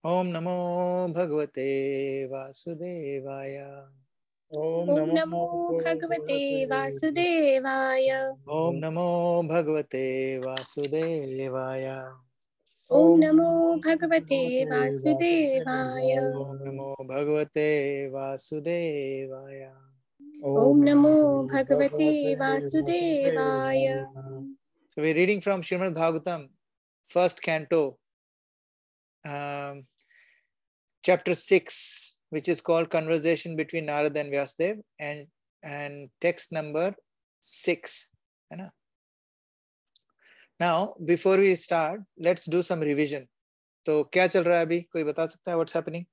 ओम नमो भगवते वासुदेवाय। ओम नमो भगवते वासुदेवाय। ओम नमो भगवते वासुदेवाय। ओम नमो भगवते वासुदेवाय। ओम नमो भगवते वासुदेवाय। ओम नमो भगवते वासुदेवाय। So we're reading from Srimad Bhagavatam, first canto, chapter 6, which is called Conversation between Narad and Vyasadeva, and text number 6. Now, before we start, let's do some revision. तो क्या चल रहा है अभी? कोई बता सकता है what's happening?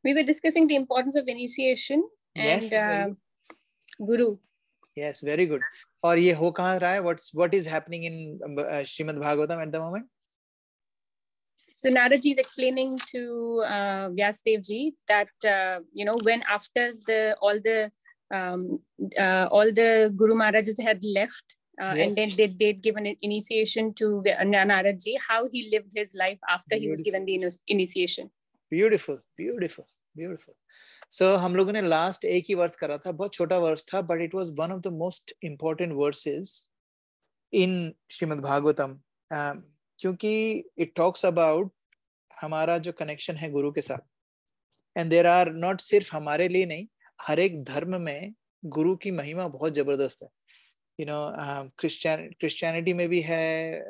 We were discussing the importance of initiation Yes. and Guru. Yes, very good. और ये हो कहाँ रहा है? What is happening in Srimad Bhagavatam at the moment? So Narad ji is explaining to Vyasadeva ji that when after all the Guru Maharajas had left, Yes. and then they'd given an initiation to Narad ji, how he lived his life after he was given the initiation. Beautiful, beautiful, beautiful. So हम लोगों ने last एक ही verse करा था, बहुत छोटा verse था, but it was one of the most important verses in Srimad Bhagavatam, क्योंकि it talks about हमारा जो connection है गुरु के साथ, and there are not सिर्फ हमारे लिए नहीं, हर एक धर्म में गुरु की महिमा बहुत जबरदस्त है. Christianity में भी है,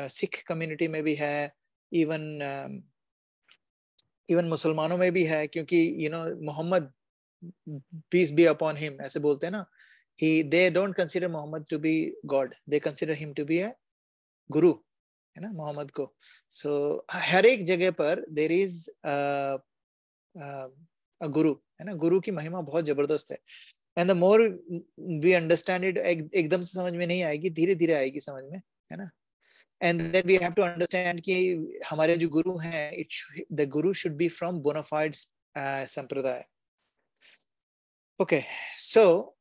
Sikh community में भी है, even मुसलमानों में भी है, क्योंकि Mohammad, peace be upon him, ऐसे बोलते हैं ना, they don't consider Muhammad to be God, they consider him to be a guru, है ना, मोहम्मद को. So हर एक जगह पर there is a guru, है ना, गुरु की महिमा बहुत जबरदस्त है. And the more we understand it, एकदम से समझ में नहीं आएगी, धीरे धीरे आएगी समझ में, है ना. And then we have to understand कि हमारे जो गुरु हैं, the guru should be from bona fide sampradaya. Okay, so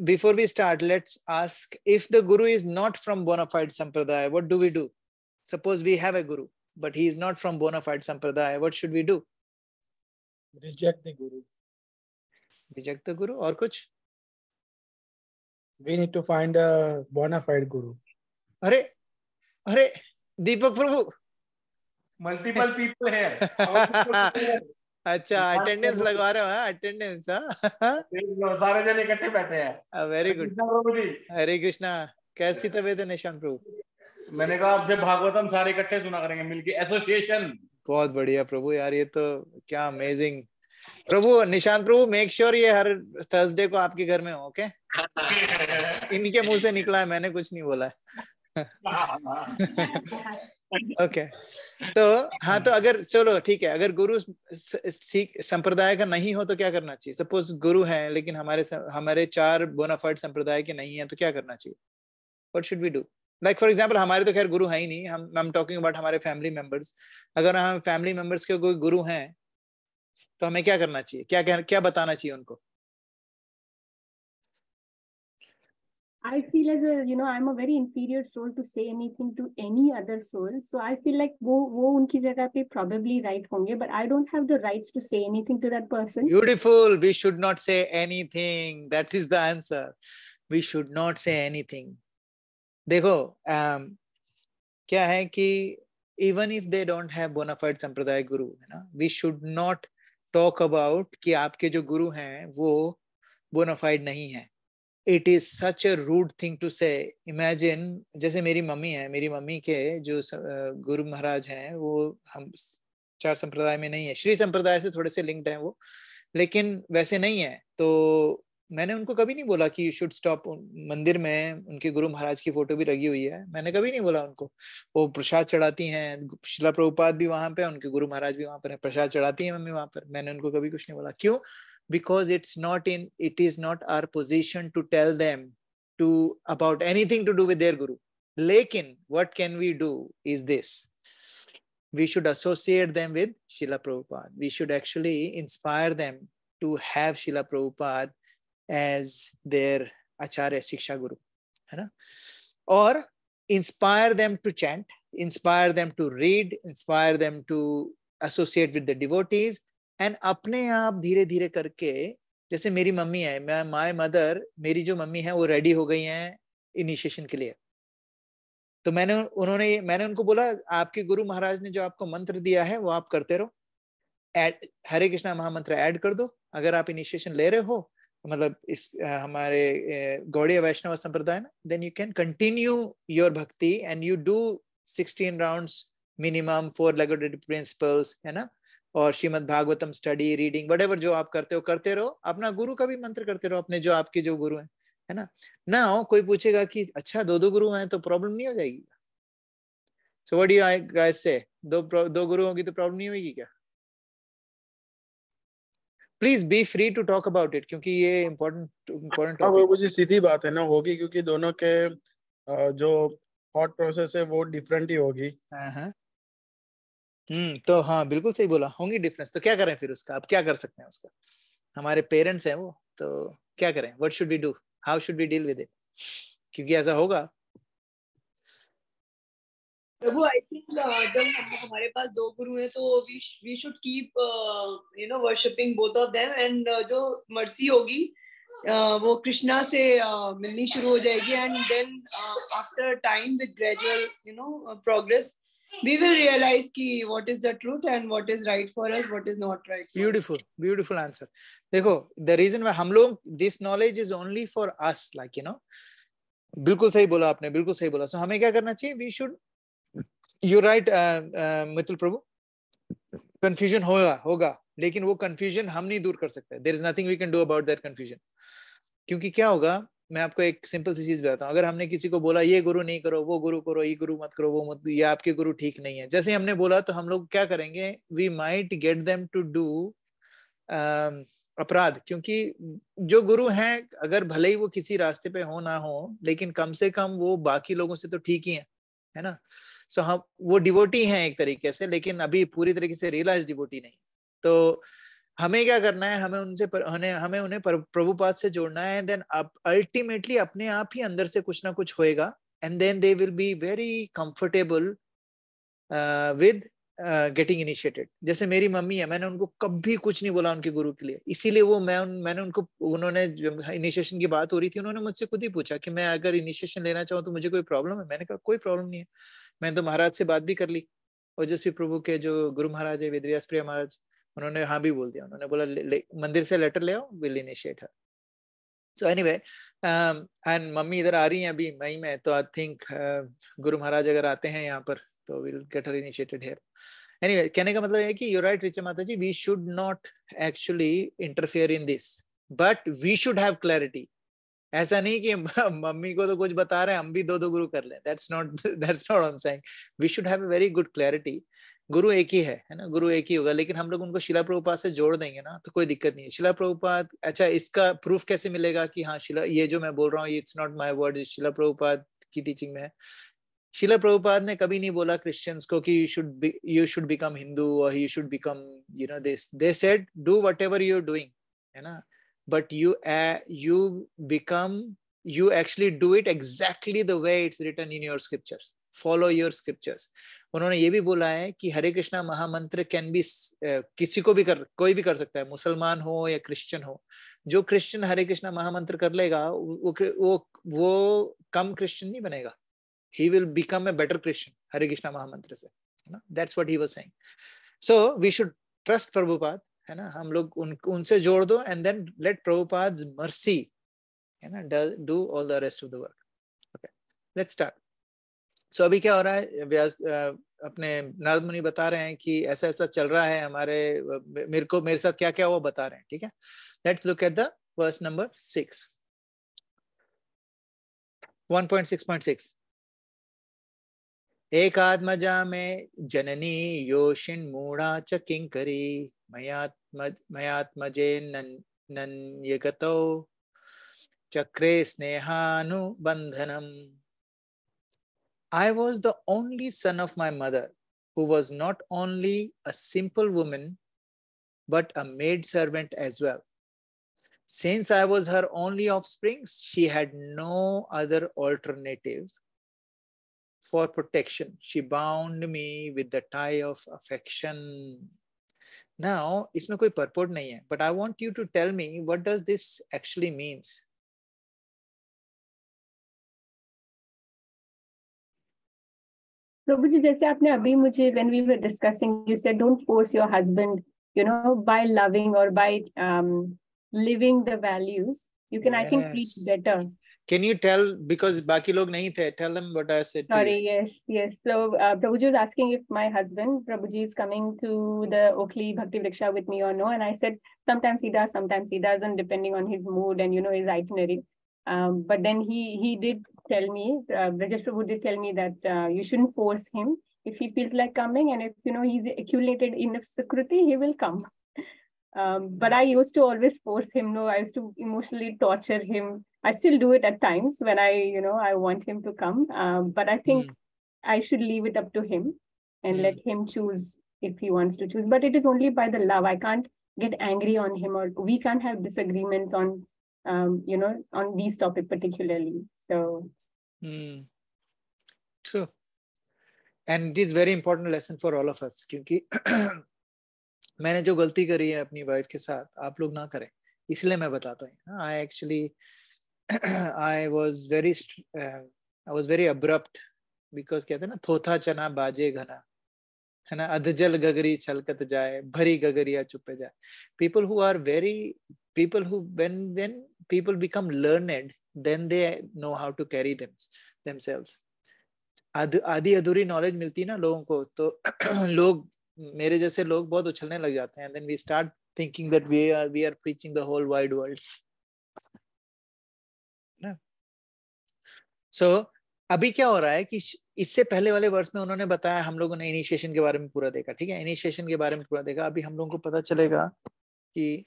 before we start, let's ask, if the guru is not from bona fide sampradaya, what do we do? Suppose we have a guru, but he is not from bona fide sampradaya, what should we do? Reject the guru. Reject the guru, और कुछ? We need to find a bona fide guru. अरे दीपक प्रभु, multiple people here. अच्छा, attendance लगवा रहे हो? हाँ, attendance. सारे जन इकट्ठे बैठे हैं. Very good. हरे कृष्णा. कैसी तबीयत है निशांत प्रभु? मैंने कहा आपसे भागवतम सारे इकट्ठे सुना करेंगे मिलके, एसोसिएशन. बहुत बढ़िया प्रभु, यार ये तो क्या अमेजिंग. प्रभु, निशांत प्रभु, मेक श्योर ये हर थर्सडे को आपके घर में हो. ओके, इनके मुंह से निकला है, मैंने कुछ नहीं बोला है. ओके, तो हाँ, तो अगर चलो ठीक है, अगर गुरु सिख संप्रदाय का नहीं हो तो क्या करना चाहिए? सपोज गुरु है लेकिन हमारे 4 बोनाफाइड संप्रदाय के नहीं है, तो क्या करना चाहिए? What should we do? Like for example, हमारे तो खैर गुरु है ही नहीं, हम टॉकिंग अबाउट हमारे फैमिली मेंबर्स. अगर हम फैमिली मेंबर्स के कोई गुरु हैं तो हमें क्या करना चाहिए? क्या बताना चाहिए उनको? I feel as I'm a very inferior soul to say anything to any other soul. So I feel like वो उनकी जगह पे probably right होंगे, but I don't have the rights to say anything to that person. Beautiful. We should not say anything. That is the answer. We should not say anything. देखो, क्या है कि even if they don't have bona fide संप्रदाय गुरु, है ना, we should not talk about कि आपके जो गुरु हैं वो bona fide नहीं है. It is such a rude thing to say. Imagine, जैसे मेरी मम्मी है, मेरी मम्मी के जो गुरु महाराज हैं वो हम 4 संप्रदाय में नहीं है, श्री संप्रदाय से थोड़े से लिंक्ड हैं वो, लेकिन वैसे नहीं है. तो मैंने उनको कभी नहीं बोला कि यू शुड स्टॉप. मंदिर में उनके गुरु महाराज की फोटो भी लगी हुई है, मैंने कभी नहीं बोला उनको. वो प्रसाद चढ़ाती हैं, शिला प्रभुपाद भी वहां पे, उनके गुरु महाराज भी वहां पर है, प्रसाद चढ़ाती है मम्मी वहां पर. मैंने उनको कभी कुछ नहीं बोला. क्यों? Because it is not our position to tell them about anything to do with their guru. Lekin, what can we do is this: we should associate them with Srila Prabhupada. We should actually inspire them to have Srila Prabhupada as their Acharya Shiksha Guru, है ना? Or inspire them to chant, inspire them to read, inspire them to associate with the devotees, and अपने आप धीरे धीरे करके, जैसे मेरी mummy है, my mother, मेरी जो मम्मी है वो रेडी हो गई हैं इनिशिएशन के लिए। तो मैंने उनको बोला, आपके गुरु महाराज ने जो आपको मंत्र दिया है वो आप करते रहो, हरे कृष्णा महामंत्र ऐड कर दो। अगर आप इनिशिएशन ले रहे हो, मतलब इस हमारे गौड़ीय वैष्णव संप्रदाय में, then you can continue your bhakti and you do 16 rounds minimum, 4 legged principles, है ना, और Srimad Bhagavatam study, reading, whatever जो आप करते हो करते रहो, अपना गुरु का भी मंत्र करते रहो, अपने जो आपके जो गुरु हैं, है ना। ना कोई पूछेगा कि अच्छा 2 गुरु हैं तो प्रॉब्लम नहीं हो जाएगी? So what do you guys say, दो गुरु होगी तो प्रॉब्लम नहीं होगी क्या? Please be free to talk about it, क्योंकि ये इम्पोर्टेंट टॉपिक। वो जी सीधी बात है ना, होगी, क्योंकि दोनों के जो थॉट प्रोसेस है वो डिफरेंट ही होगी। तो हाँ बिल्कुल सही बोला, होंगी डिफरेंस। तो क्या करें फिर उसका, अब क्या कर सकते हैं उसका? हमारे पेरेंट्स हैं वो, तो क्या करें? What should we do, how should we deal with it? क्योंकि ऐसा होगा। प्रभु, आई थिंक जब हमारे पास 2 गुरु हैं तो we should keep worshipping both of them, and जो मर्सी होगी वो कृष्णा से मिलनी शुरू हो जाएगी, and then after time with gradual progress we will realize ki what is the truth and what is right for us, what is not right for us. Beautiful answer. देखो, the reason why हम लोग, this knowledge is only for us, like बिल्कुल सही बोला आपने, बिल्कुल सही बोला। सो हमें क्या करना चाहिए? we should, you right Mitul Prabhu, confusion होगा, लेकिन वो confusion हम नहीं दूर कर सकते। there is nothing we can do about that confusion। क्योंकि क्या होगा, मैं आपको एक सिंपल सी चीज बताता हूँ। अगर हमने किसी को बोला ये गुरु नहीं करो, वो गुरु करो, ये गुरु मत करो, वो मत, ये आपके गुरु ठीक नहीं है, जैसे हमने बोला, तो हम लोग क्या करेंगे? We might get them to do अपराध। क्योंकि जो गुरु हैं, अगर भले ही वो किसी रास्ते पे हो ना हो, लेकिन कम से कम वो बाकी लोगों से तो ठीक ही है ना। सो हम वो डिवोटी हैं एक तरीके से, लेकिन अभी पूरी तरीके से रियलाइज डिवोटी नहीं। तो हमें क्या करना है? हमें उन्हें प्रभुपाद से जोड़ना है, देन अल्टीमेटली अपने आप ही अंदर से कुछ ना कुछ होएगा, and then they will be very comfortable with getting initiated. जैसे मेरी मम्मी है, मैंने उनको कभी कुछ नहीं बोला उनके गुरु के लिए, इसीलिए वो मैंने उनको, उन्होंने इनिशिएशन की बात हो रही थी, उन्होंने मुझसे खुद ही पूछा कि मैं अगर इनिशिएशन लेना चाहूँ तो मुझे कोई प्रॉब्लम है? मैंने कहा कोई प्रॉब्लम नहीं है। मैंने तो महाराज से बात भी कर ली, ओजस्वी प्रभु के जो गुरु महाराज है, वेदव्यास प्रिय महाराज, उन्होंने हाँ भी बोल दिया। उन्होंने बोला मंदिर से लेटर ले आओ, will initiate her. So anyway, and mummy इधर आ रही हैं अभी मई में, तो आई थिंक गुरु महाराज अगर आते हैं यहाँ पर तो will get her initiated here. Anyway, कहने का मतलब है कि you right Richa Mata ji, we should not actually interfere in this, but we should have clarity. ऐसा नहीं कि मम्मी को तो कुछ बता रहे हैं, हम भी 2 गुरु कर लें। That's not I am saying. We should have a very good clarity. गुरु एक ही है ना, गुरु एक ही होगा, लेकिन हम लोग उनको शिला प्रभुपाद से जोड़ देंगे ना, तो कोई दिक्कत नहीं है। शिला प्रभुपाद, अच्छा इसका प्रूफ कैसे मिलेगा कि हाँ शिला, ये जो मैं बोल रहा हूँ, इट्स नॉट माय वर्ड, शिला प्रभुपाद की टीचिंग में है। शिला प्रभुपाद ने कभी नहीं बोला क्रिश्चियंस को कि यू शुड बिकम हिंदू और you should become this. They said do whatever you are doing, है ना, but you actually do it exactly the way it's written in your scriptures. Follow your scriptures. उन्होंने ये भी बोला है कि हरे कृष्णा महामंत्र कैन बी, किसी को भी कोई भी कर सकता है, मुसलमान हो या क्रिश्चियन हो। जो क्रिश्चियन हरे कृष्णा महामंत्र कर लेगा वो कम क्रिश्चियन नहीं बनेगा, he will become a better Christian हरे कृष्णा महामंत्र से, है ना। That's what he was saying. So we should trust Prabhupada, है ना, हम लोग उनसे जोड़ दो, and then let Prabhupada's mercy, है ना, do all the rest of the work. Okay, let's start. So अभी क्या हो रहा है? व्यास अपने नारद मुनि बता रहे हैं कि ऐसा ऐसा चल रहा है हमारे, मेरे साथ क्या क्या हुआ बता रहे हैं, ठीक है। Let's look at the verse number 6. 1.6.6. एकात्मजा में जननी योषिन् मूढ़ा च किंकरी मयात्मजे नन्यगतो चक्रे स्नेहानुबंधनम. I was the only son of my mother, who was not only a simple woman, but a maid servant as well. Since I was her only offspring, she had no other alternative. for protection. She bound me with the tie of affection. Now, इसमें कोई purport नहीं है, but I want you to tell me what does this actually means. प्रभु जी, जैसे आपने अभी मुझे when we were discussing, you said don't force your husband, you know, by loving or by living the values. You can, I think, preach better. Can you tell, because बाकी लोग नहीं थे, tell them what I said Sorry, to you. yes. So Prabhuji was asking if my husband, Prabhuji, is coming to the Oakley Bhakti Vriksha with me or no. And I said, sometimes he does, sometimes he doesn't, depending on his mood and, you know, his itinerary. But then he did tell me, Brajesh Prabhu did tell me that you shouldn't force him. If he feels like coming and if, you know, he's accumulated enough Sukriti, he will come. But I used to always force him. No, I used to emotionally torture him. I still do it at times when I want him to come. But I think I should leave it up to him and let him choose if he wants to choose. But it is only by the love. I can't get angry on him, or we can't have disagreements on, on these topics particularly. So. True. And it is very important lesson for all of us, क्योंकि मैंने जो गलती करी है अपनी wife के साथ, आप लोग ना करें, इसलिए मैं बताता हूँ. I was very abrupt, because कहते हैं ना, थोथा चना बाजे घना, है ना, अधजल गगरी छलकत जाए, भरी गगरिया चुप जाए. People who when people become learned, then they know how to carry themselves. आधी अधूरी नॉलेज मिलती ना लोगों को, तो लोग, मेरे जैसे लोग बहुत उछलने लग जाते हैं. And then we start thinking that we are preaching the whole wide world. ना? So अभी क्या हो रहा है कि इससे पहले वाले वर्ष में उन्होंने बताया, हम लोगों ने इनिशिएशन के बारे में पूरा देखा, ठीक है, इनिशिएशन के बारे में पूरा देखा. अभी हम लोगों को पता चलेगा कि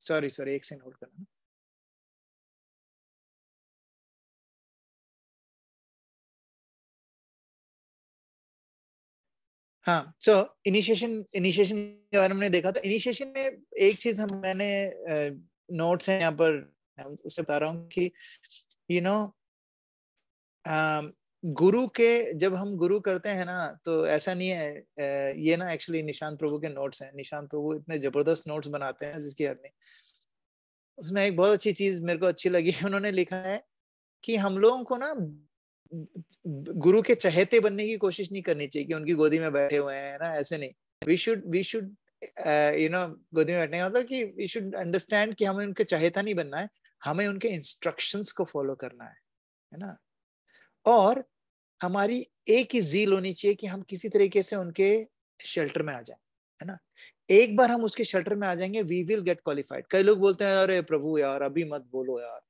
सॉरी एक सेकंड होल्ड करना. हाँ, सो इनिशिएशन के बारे में देखा. तो इनिशिएशन में एक चीज मैंने नोट्स हैं यहाँ पर, उससे बता रहा हूँ कि गुरु के, जब हम गुरु करते हैं ना, तो ऐसा नहीं है, ये ना एक्चुअली निशांत प्रभु के नोट्स हैं. निशांत प्रभु इतने जबरदस्त नोट्स बनाते हैं जिसकी हद नहीं. उसमें एक बहुत अच्छी चीज मेरे को अच्छी लगी, उन्होंने लिखा है कि हम लोगों को ना गुरु के चहेते बनने की कोशिश नहीं करनी चाहिए कि उनकी गोदी में बैठे हुए हैं ना, ऐसे नहीं. वी शुड गोदी में बैठने का मतलब कि वी शुड अंडरस्टैंड कि हमें उनके चहेता नहीं बनना है, हमें उनके इंस्ट्रक्शंस को फॉलो करना है ना. और हमारी एक ही ज़ील होनी चाहिए कि हम किसी तरीके से उनके शेल्टर में आ जाएं, है ना. एक बार हम उसके शेल्टर में आ जाएंगे, वी विल गेट क्वालिफाइड. कई लोग बोलते हैं, अरे प्रभु यार अभी मत बोलो यार,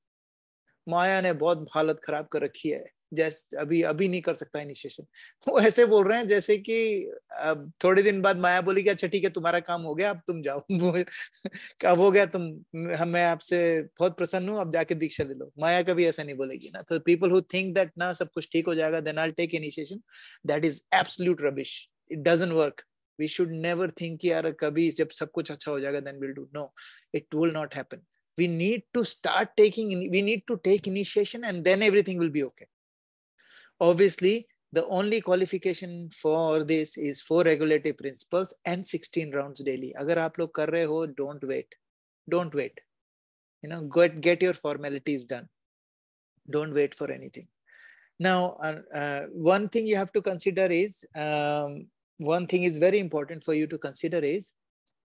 माया ने बहुत हालत खराब कर रखी है, जैसे अभी नहीं कर सकता इनिशिएशन. वो ऐसे बोल रहे हैं जैसे कि अब थोड़े दिन बाद माया बोली कि अच्छा ठीक है, तुम्हारा काम हो गया, अब तुम जाओ. कब हो गया, मैं आपसे बहुत प्रसन्न हूँ, अब जाके दीक्षा ले लो. माया कभी ऐसा नहीं बोलेगी ना. तो पीपल हु थिंक दैट ना सब कुछ ठीक हो जाएगा, then I will take initiation, that is absolute rubbish. It doesn't work. We should never think कि यार कभी जब सब कुछ अच्छा हो जाएगा then will do. No, it will not happen. We need to take initiation, and then everything will be okay. Obviously, the only qualification for this is 4 regulative principles and 16 rounds daily. अगर आप लोग कर रहे हो, don't wait. Get your formalities done. Don't wait for anything. Now, one thing you have to consider is, one thing is very important for you to consider is,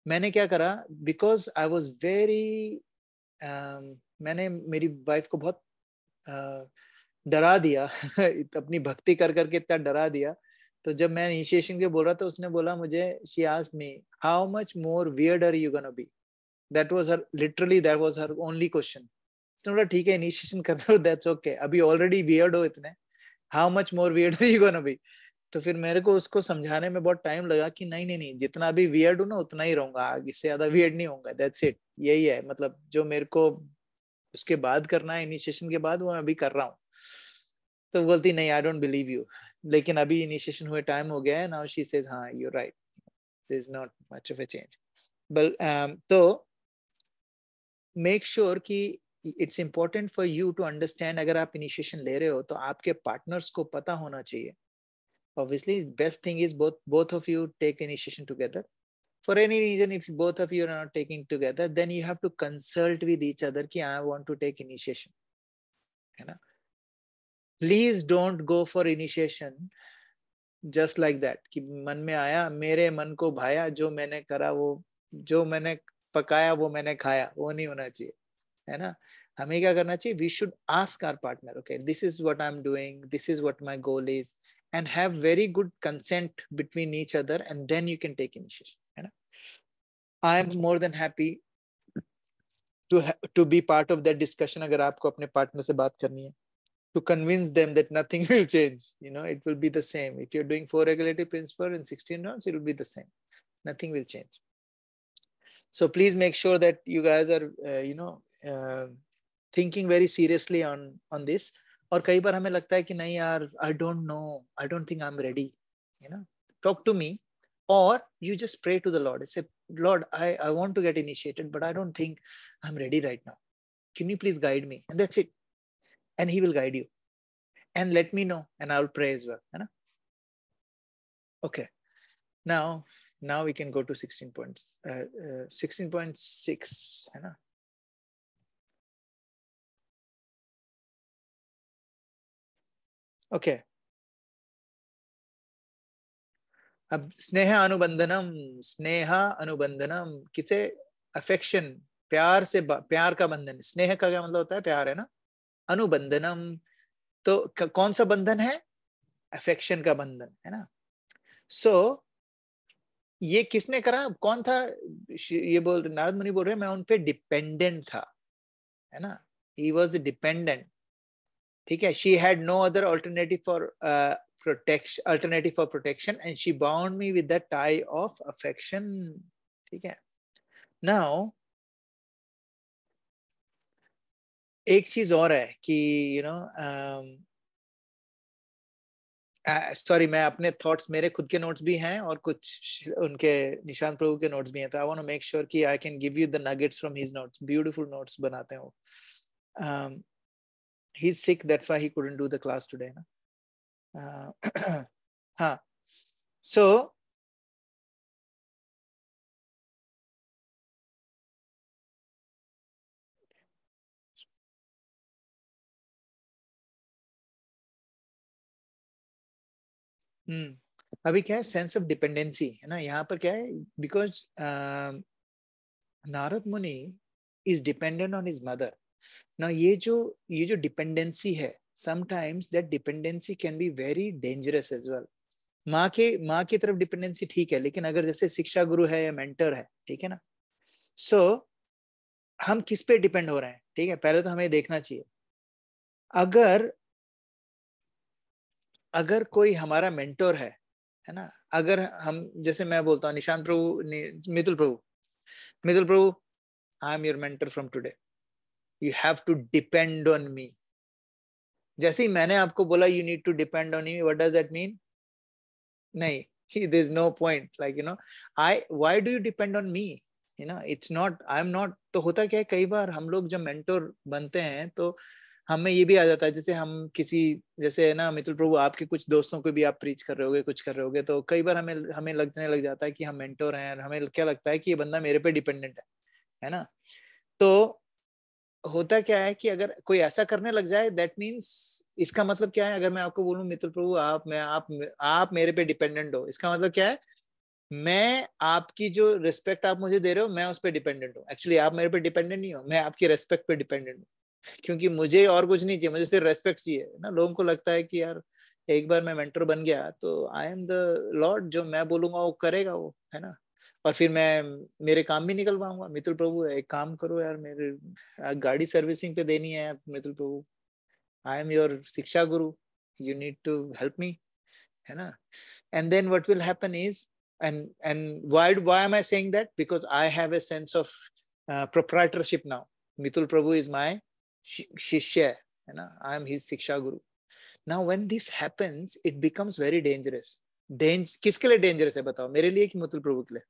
मैंने क्या करा, because I was very मैंने मेरी wife को बहुत डरा दिया अपनी भक्ति कर करके इतना डरा दिया. तो जब मैं इनिशिएशन के बोल रहा था, उसने बोला मुझे, she asked me how much more weird are you gonna be. that was her only question. उसने बोला ठीक है इनिशिएशन कर रहे हो, that's okay, अभी ऑलरेडी weird हो इतने, how much more weird are you gonna be. तो फिर मेरे को उसको समझाने में बहुत टाइम लगा कि नहीं, जितना भी वियर्ड हूं ना उतना ही रहूंगा, इससे ज्यादा वियर्ड नहीं होऊंगा. That's it. यही है, मतलब जो मेरे को उसके बाद करना है, इनिशिएशन के बाद, वो मैं अभी कर रहा हूँ. तो बोलती नहीं, आई डोंट बिलीव यू, लेकिन अभी इनिशिएशन हुए टाइम हो गया है. नाउ शी सेज हाँ you right, this is not much of a change. तो मेक श्योर कि it's important for you to understand, अगर आप इनिशिएशन ले रहे हो तो आपके पार्टनर्स को पता होना चाहिए. Obviously, best thing is both of you take initiation together. For any reason, if both of you are not taking together, then you have to consult with each other कि I want to take initiation, है ना. Please don't go for initiation just like that कि मन में आया, मेरे मन को भाया, जो मैंने करा वो, जो मैंने पकाया वो मैंने खाया, वो नहीं होना चाहिए, है ना. हमें क्या करना चाहिए? We should ask our partner, okay, this is what I'm doing, this is what my goal is, and have very good consent between each other, and then you can take initiation, है ना. I am more than happy to be part of that discussion. अगर आपको अपने partner से बात करनी है, to convince them that nothing will change, you know, it will be the same. If you're doing 4 regulative principles in 16 rounds, it will be the same. Nothing will change. So please make sure that you guys are, thinking very seriously on this. और कई बार हमें लगता है कि नहीं यार, I don't know, I don't think I'm ready, you know, talk to me, or you just pray to the Lord and say, Lord, I want to get initiated, but I don't think I'm ready right now. Can you please guide me? And that's it. And he will guide you. And let me know, and I'll pray as well. You know? Okay. Now we can go to 16 points. 16.6. You know? Okay. अब स्नेह अनुबंधनम किसे? Affection, प्यार से, प्यार का बंधन. स्नेह का क्या मतलब होता है? प्यार, है ना. अनुबंधनम तो कौन सा बंधन है? अफेक्शन का बंधन, है ना. सो ये किसने करा? कौन था? ये नारद मुनि बोल रहे मैं उन पे डिपेंडेंट था, है ना. He was dependent. ठीक है. She had no other alternative for protection, and she bound me with that tie of affection. ठीक है. Now एक चीज और है कि सॉरी, मैं अपने थॉट्स, मेरे खुद के नोट्स भी हैं और कुछ उनके निशांत प्रभु के नोट्स भी हैं, तो I want to make sure कि I can give you the nuggets from his notes. Beautiful notes बनाते हैं वो. He is sick, that's why he couldn't do the class today ना. हाँ. सो अभी क्या है? सेंस ऑफ डिपेंडेंसी, है ना. यहाँ पर क्या है? Because Narad Muni is dependent on his mother. ना ये जो डिपेंडेंसी है, sometimes that dependency can be very dangerous as well. माँ की तरफ डिपेंडेंसी ठीक है, लेकिन अगर जैसे शिक्षा गुरु है या मेंटर है, ठीक है ना. सो हम किस पे डिपेंड हो रहे हैं? ठीक है, पहले तो हमें देखना चाहिए. अगर कोई हमारा मेंटर है ना. अगर हम, जैसे मैं बोलता हूँ Nishant Prabhu, Mitul Prabhu, I am your mentor from today, you have to depend on me. जैसे ही मैंने आपको बोला you need to depend on me, what does that mean? नहीं, there is no point, like why do you depend on me? It's not, I am not. तो होता क्या है, कई बार हम लोग जब मेंटर बनते हैं तो हमें ये भी आ जाता है, जैसे हम किसी, जैसे है ना मितुल प्रभु, आपके कुछ दोस्तों को भी आप प्रीच कर रहे होगे, कुछ कर रहे होगे, तो कई बार हमें लगने लग जाता है कि हम मेंटर हैं, हमें क्या लगता है कि ये बंदा मेरे पे डिपेंडेंट है ना. तो होता क्या है कि अगर कोई ऐसा करने लग जाए, दैट मीन्स, इसका मतलब क्या है? अगर मैं आपको बोलूं मितुल प्रभु आप मेरे पे डिपेंडेंट हो, इसका मतलब क्या है? मैं आपकी जो रिस्पेक्ट आप मुझे दे रहे हो, मैं उस पर डिपेंडेंट हूँ. एक्चुअली आप मेरे पे डिपेंडेंट नहीं हो, मैं आपकी रेस्पेक्ट पे डिपेंडेंट हूँ, क्योंकि मुझे और कुछ नहीं चाहिए, मुझे सिर्फ रेस्पेक्ट चाहिए ना. लोगों को लगता है कि यार एक बार मैं मेंटर बन गया तो आई एम द लॉर्ड, जो मैं बोलूंगा वो करेगा वो, है ना. और फिर मेरे काम भी निकल पाऊंगा. मितुल प्रभु एक काम करो यार, मेरे गाड़ी सर्विसिंग पे देनी है यार Mitul Prabhu, I am your shiksha guru, you need to help me, है ना. And then what will happen is, and why am I saying that? Because I have a sense of proprietorship now. Mitul Prabhu is my shishya, है ना. I am his शिक्षा गुरु. Now when this happens, it becomes very dangerous. किसके लिए dangerous है बताओ? मेरे लिए कि मितुल प्रभु के लिए?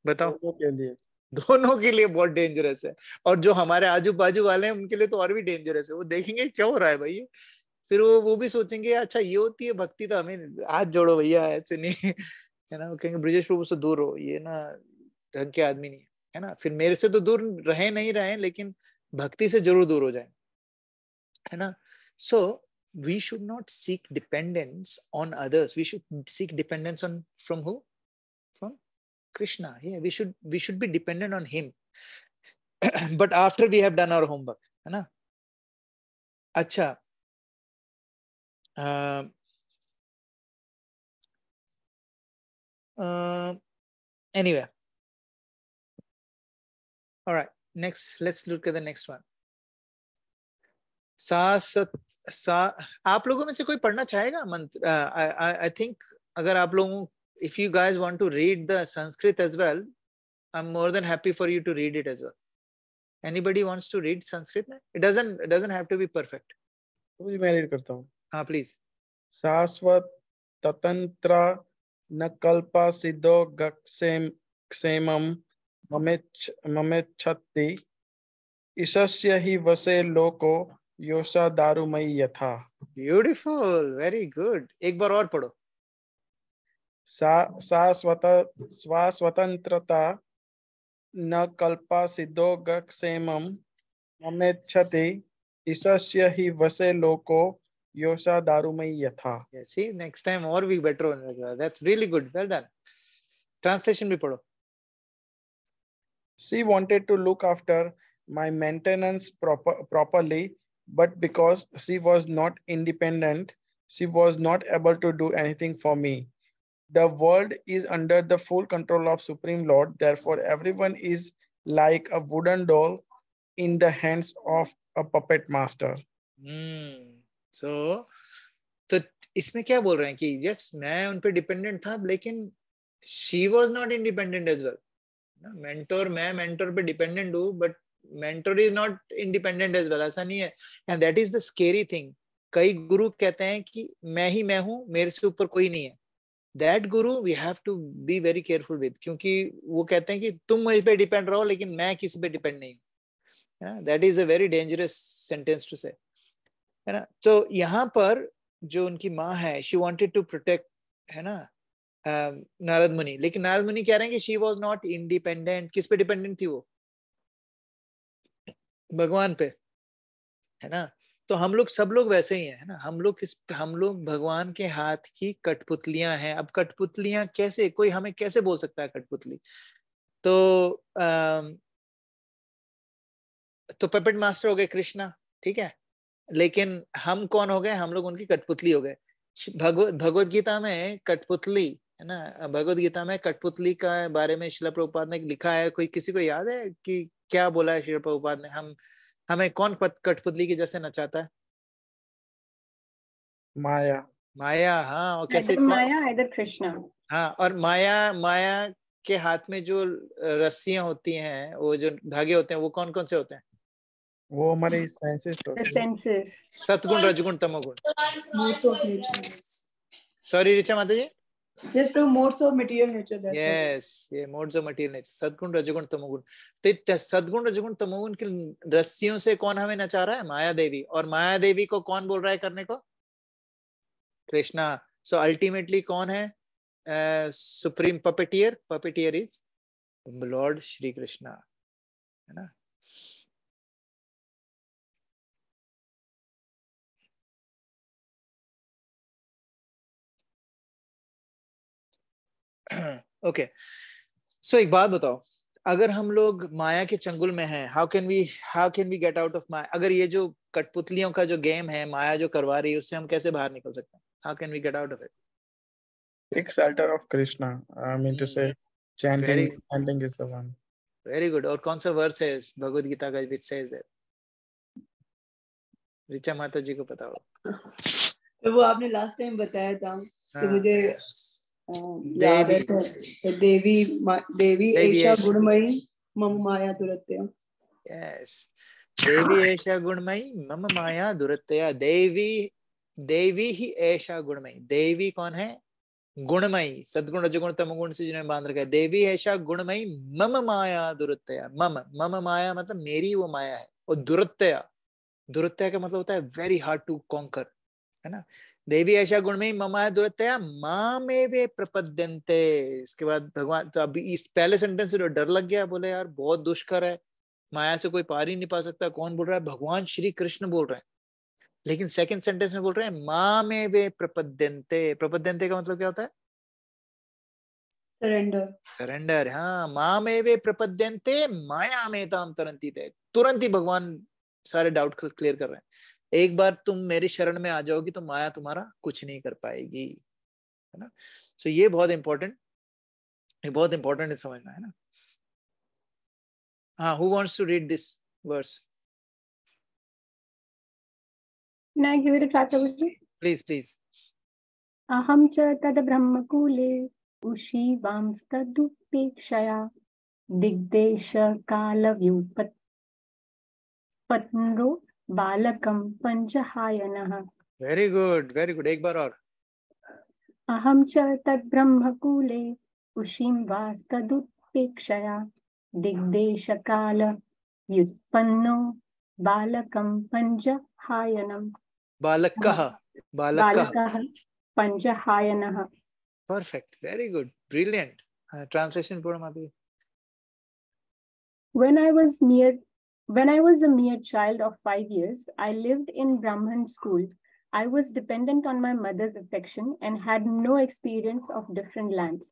बताओ. दोनों के लिए. दोनों के लिए बहुत डेंजरस है, और जो हमारे आजू बाजू वाले हैं उनके लिए तो और भी डेंजरस है। वो देखेंगे क्या हो रहा है भाई, फिर वो भी सोचेंगे अच्छा ये होती है भक्ति, तो हमें हाथ जोड़ो भैया, ऐसे नहीं है ना। वो कहेंगे ब्रजेश प्रभु से दूर हो, ये ना ढंग के आदमी नहीं है ना। फिर मेरे से तो दूर रहे नहीं रहे, लेकिन भक्ति से जरूर दूर हो जाए, है ना। सो we should not seek dependence on others, we should seek dependence on from who? From Krishna. Yeah, we should be dependent on him but after we have done our homework, है ना। अच्छा, anyway, all right, next let's look at the next one. आप लोगों में से कोई पढ़ना चाहेगा मंत्र? आई थिंक अगर आप लोगों, if you guys want to read the Sanskrit as well, I'm more than happy for you to read it as well. Anybody wants to read Sanskrit? It doesn't have to be perfect. मैं read करता हूँ। हाँ please. शाश्वत ततंत्र न कल्पा सिद्धो क्षेमम ममेच्छति ईशस्य ही वसे लोको योषा दारुमयी यथा। Beautiful, very good. एक बार और पढ़ो। स्वास्वतंत्रता न कल्पा सिद्धो क्षेमम ममेच्छति ईशस्य ही वसे लोको योषा दारुमयी यथा। See, next time और भी better होने लगा। That's really good, well done. Translation भी पढ़ो। She wanted to look after my maintenance properly, but because she was not independent, she was not able to do anything for me. The world is under the full control of Supreme Lord. Therefore, everyone is like a wooden doll in the hands of a puppet master. So, तो इसमें क्या बोल रहे हैं कि yes, मैं उन पे डिपेंडेंट था, लेकिन she was not independent as well. Mentor, मैं मेंटोर पे डिपेंडेंट हूँ, but mentor is not independent as well, ऐसा नहीं है। And that is the scary thing. कई गुरु कहते हैं कि मैं ही मैं हूँ, मेरे से ऊपर कोई नहीं है। That guru we have to be very careful with, क्योंकि वो कहते हैं कि तुम मुझ पे डिपेंड रहो, लेकिन मैं किसी पे डिपेंड नहीं हूँ। That is a very dangerous sentence to say, है ना। तो यहाँ पर जो उनकी माँ है, शी वांटेड टू प्रोटेक्ट, है ना, नारद मुनि, लेकिन नारद मुनि कह रहे हैं कि शी वॉज नॉट इंडिपेंडेंट। किस पे डिपेंडेंट थी वो? भगवान पे, है ना। तो हम लोग सब लोग वैसे ही हैं, है ना। हम लोग भगवान के हाथ की कठपुतलियां हैं। अब कठपुतलियां कैसे, कोई हमें कैसे बोल सकता है कठपुतली? तो पपेट मास्टर हो गए कृष्णा, ठीक है, लेकिन हम कौन हो गए? हम लोग उनकी कठपुतली हो गए। भगवत गीता में कठपुतली, है ना, भगवत गीता में कठपुतली का बारे में श्रील प्रभुपाद ने लिखा है। कोई किसी को याद है कि क्या बोला है श्रील प्रभुपाद ने? हमें कौन कठपुतली की जैसे नचाता है? माया। माया, हाँ। और कैसे? माया, इधर कृष्णा। हाँ, और माया के हाथ में जो रस्सियां होती हैं, वो जो धागे होते हैं, वो कौन कौन से होते हैं? वो हमारे सेंसेस सतगुण, रजगुण, तमोगुण। सॉरी ऋचा माता जी। Yes, bro, modes of material nature. That's yes, ये modes of material nature, सद्गुण, रजगुण, तमोगुण। तो सद्गुण, रजगुण, तमोगुण की रस्सियों से कौन हमें नचा रहा है? माया देवी। और माया देवी को कौन बोल रहा है करने को? कृष्णा। सो अल्टीमेटली कौन है supreme puppeteer? Puppeteer is Lord Shri Krishna, है ना। ओके, सो एक बात बताओ, अगर हम लोग माया के चंगुल में हैं, how can we get out of maya? अगर ये जो कठपुतलियों का जो गेम है, माया जो करवा रही है, उससे हम कैसे बाहर निकल सकते हैं? How can we get out of it? Take shelter of Krishna. I mean to say, chanting is the one. Very good. और कौन सा वर्स है भगवद गीता का which says that? ऋचा माता जी को पता हो? तो वो आपने लास्ट टाइम बताया था, तो मुझे याद है। तो देवी एषा गुणमयी मम माया दुरत्या। Yes, देवी एषा गुणमयी मम माया दुरत्या। देवी ही ऐशा गुणमयी। देवी कौन है? गुणमयी, सद्गुण रजगुण तमगुण से जिन्हें बांध रखा है। देवी ऐसा गुणमयी मम माया दुरत्या, मम माया मतलब मेरी वो माया है, और दुरत्या, दुरत्या का मतलब होता है वेरी हार्ड टू कॉन्कर, है ना। देवी ऐसा गुणमयी मम माया दुरत्या मामेवे प्रपद्यन्ते। इसके बाद भगवान, तो अभी इस पहले सेंटेंस से डर लग गया, बोले यार बहुत दुष्कर है, माया से कोई पार ही नहीं पा सकता। कौन बोल रहा है? भगवान श्री कृष्ण बोल रहे हैं। लेकिन सेकंड सेंटेंस में बोल रहे हैं मामेवे प्रपद्यन्ते। प्रपद्यन्ते का मतलब क्या होता है? सरेंडर। सरेंडर। हाँ, मामेवे प्रपद्यन्ते मायामेताम तरन्ति ते। तुरंत ही भगवान सारे डाउट क्लियर कर रहे हैं। एक बार तुम मेरी शरण में आ जाओगी तो माया तुम्हारा कुछ नहीं कर पाएगी, है ना। सो ये बहुत इंपॉर्टेंट है समझना, है ना। हाँ, who wants to read this verse? Can I give it a try, Prabhuji? Please, please. Aham cha tad brahmakule ushi vamstadupekshaya digdesha kala vyupat patnro balakam panchahayanah. Very good, very good. एक बार और. Aham cha tad brahmakule ushim vastadupekshaya digdesha kala vyutpanno balakam panchahayanam. बालकः, बालकः पंचहायनः. Perfect, very good, brilliant. Translation पूर्ण माती. When I was a mere child of 5 years, I lived in Brahman school. I was dependent on my mother's affection and had no experience of different lands.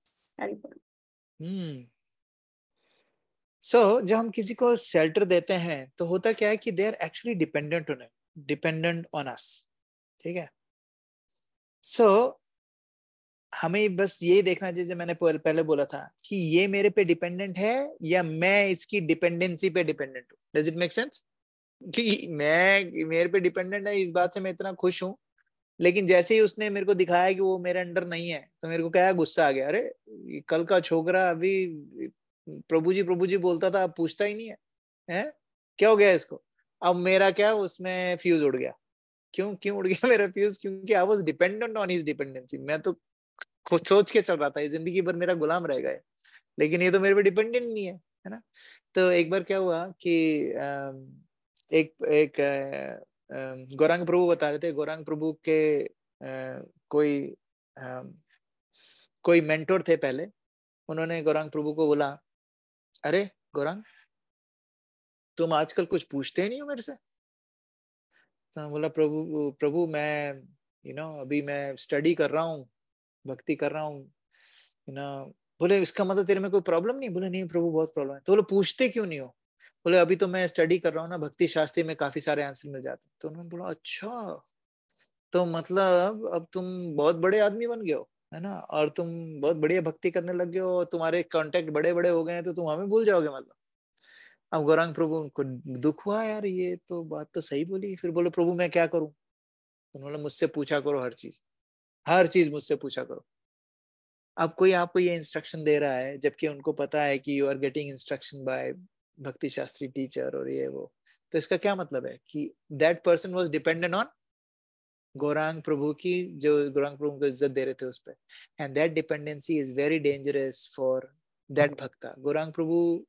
So, जब हम किसी को shelter देते हैं तो होता क्या है कि they are actually dependent on us. ठीक है. So, हमें बस ये देखना चाहिए, मैंने पहले बोला था कि ये मेरे पे डिपेंडेंट है या मैं इसकी डिपेंडेंसी पे डिपेंडेंट हूँ. Does it make sense? कि मैं मेरे पे डिपेंडेंट है, इस बात से मैं इतना खुश हूँ, लेकिन जैसे ही उसने मेरे को दिखाया कि वो मेरे अंडर नहीं है तो मेरे को क्या गुस्सा आ गया, अरे कल का छोकरा अभी प्रभु जी बोलता था, अब पूछता ही नहीं है, क्या हो गया इसको? अब मेरा क्या, उसमें फ्यूज उड़ गया. क्यों उड़ गया मेरा फ्यूज? क्योंकि I was dependent on his dependency. मैं तो खुद सोच के चल रहा था जिंदगी भर मेरा गुलाम रह गए, लेकिन ये तो मेरे पे डिपेंडेंट नहीं है ना. तो एक बार क्या हुआ कि एक गौरांग प्रभु बता रहे थे. गौरांग प्रभु के कोई मेंटोर थे पहले. उन्होंने गौरांग प्रभु को बोला, अरे गौरांग, तुम आजकल कुछ पूछते ही नहीं हो मेरे से. तो बोला, प्रभु मैं अभी मैं स्टडी कर रहा हूँ, भक्ति कर रहा हूँ ना. बोले, इसका मतलब तेरे में कोई प्रॉब्लम नहीं? बोले, नहीं प्रभु, बहुत प्रॉब्लम है. तो बोले, पूछते क्यों नहीं हो? बोले, अभी तो मैं स्टडी कर रहा हूँ ना, भक्ति शास्त्री में काफी सारे आंसर मिल जाते हैं. तो उन्होंने बोला, अच्छा, तो मतलब अब तुम बहुत बड़े आदमी बन गए हो, है ना, और तुम बहुत बढ़िया भक्ति करने लग गए हो, तुम्हारे कांटेक्ट बड़े बड़े हो गए हैं, तो तुम हमें भूल जाओगे मतलब. अब गौरांग प्रभु को दुख हुआ, यार ये तो बात तो सही बोली. फिर बोले, प्रभु मैं क्या करूं? उन्होंने, मुझसे पूछा करो हर चीज मुझसे पूछा करो. अब कोई आपको ये इंस्ट्रक्शन दे रहा है जबकि उनको पता है कि you are getting instruction by Bhakti Shastri teacher और ये वो, तो इसका क्या मतलब है कि that person was dependent on Gauranga Prabhu की, जो गौरांग प्रभु को इज्जत दे रहे थे उस पर. And that dependency is very dangerous for that भक्ता. गौरांग प्रभु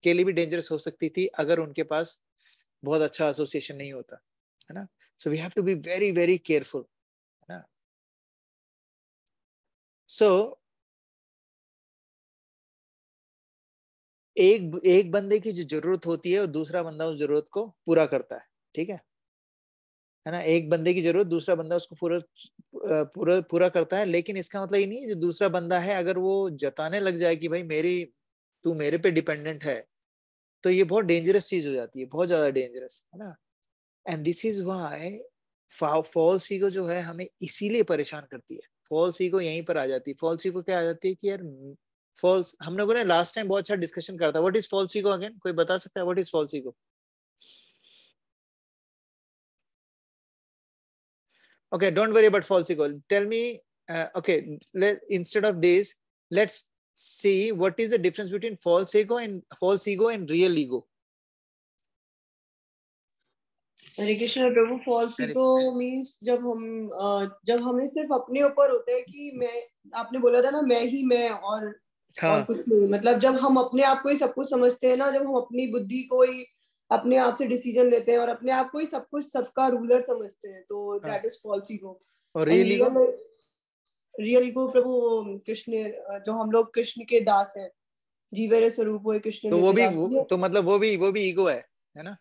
के लिए भी डेंजरस हो सकती थी अगर उनके पास बहुत अच्छा एसोसिएशन नहीं होता, है ना. So we have to be very very careful, है ना. सो एक बंदे की जो जरूरत होती है और दूसरा बंदा उस जरूरत को पूरा करता है, ठीक है ना. एक बंदे की जरूरत दूसरा बंदा उसको पूरा करता है, लेकिन इसका मतलब ये नहीं है जो दूसरा बंदा है अगर वो जताने लग जाए कि भाई तू मेरे पे डिपेंडेंट है, तो ये बहुत डेंजरस चीज हो जाती है, बहुत ज्यादा डेंजरस, है ना. And this is why false ego जो है हमें इसीलिए परेशान करती है. फॉल्स ईगो यहीं पर आ जाती है. फॉल्स ईगो क्या आ जाती है कि यार फॉल्स, हम लोगों ने लास्ट टाइम बहुत अच्छा डिस्कशन करता. What is false ego again? कोई बता सकता है what is false ego? Okay, don't worry about false ego. Tell me, okay, instead of this, let's see what is the difference between false ego and real ego. Hare Krishna Prabhu. False ego means जब हमें सिर्फ अपने ऊपर होता है कि मैं, आपने बोला था ना मैं ही मैं और कुछ नहीं, मतलब जब हम अपने आप को ही सब कुछ समझते हैं ना, जब हम अपनी बुद्धि को ही अपने आप से डिसीजन लेते हैं और अपने आप को ही सब कुछ सबका रूलर समझते हैं, तो दैट इज फॉल्स ईगो। और रियल ईगो प्रभु कृष्ण, जो हम लोग कृष्ण के दास हैं, जीवेरे स्वरूप हुए कृष्ण तो वो भी नित्य तो मतलब वो भी ईगो है ना?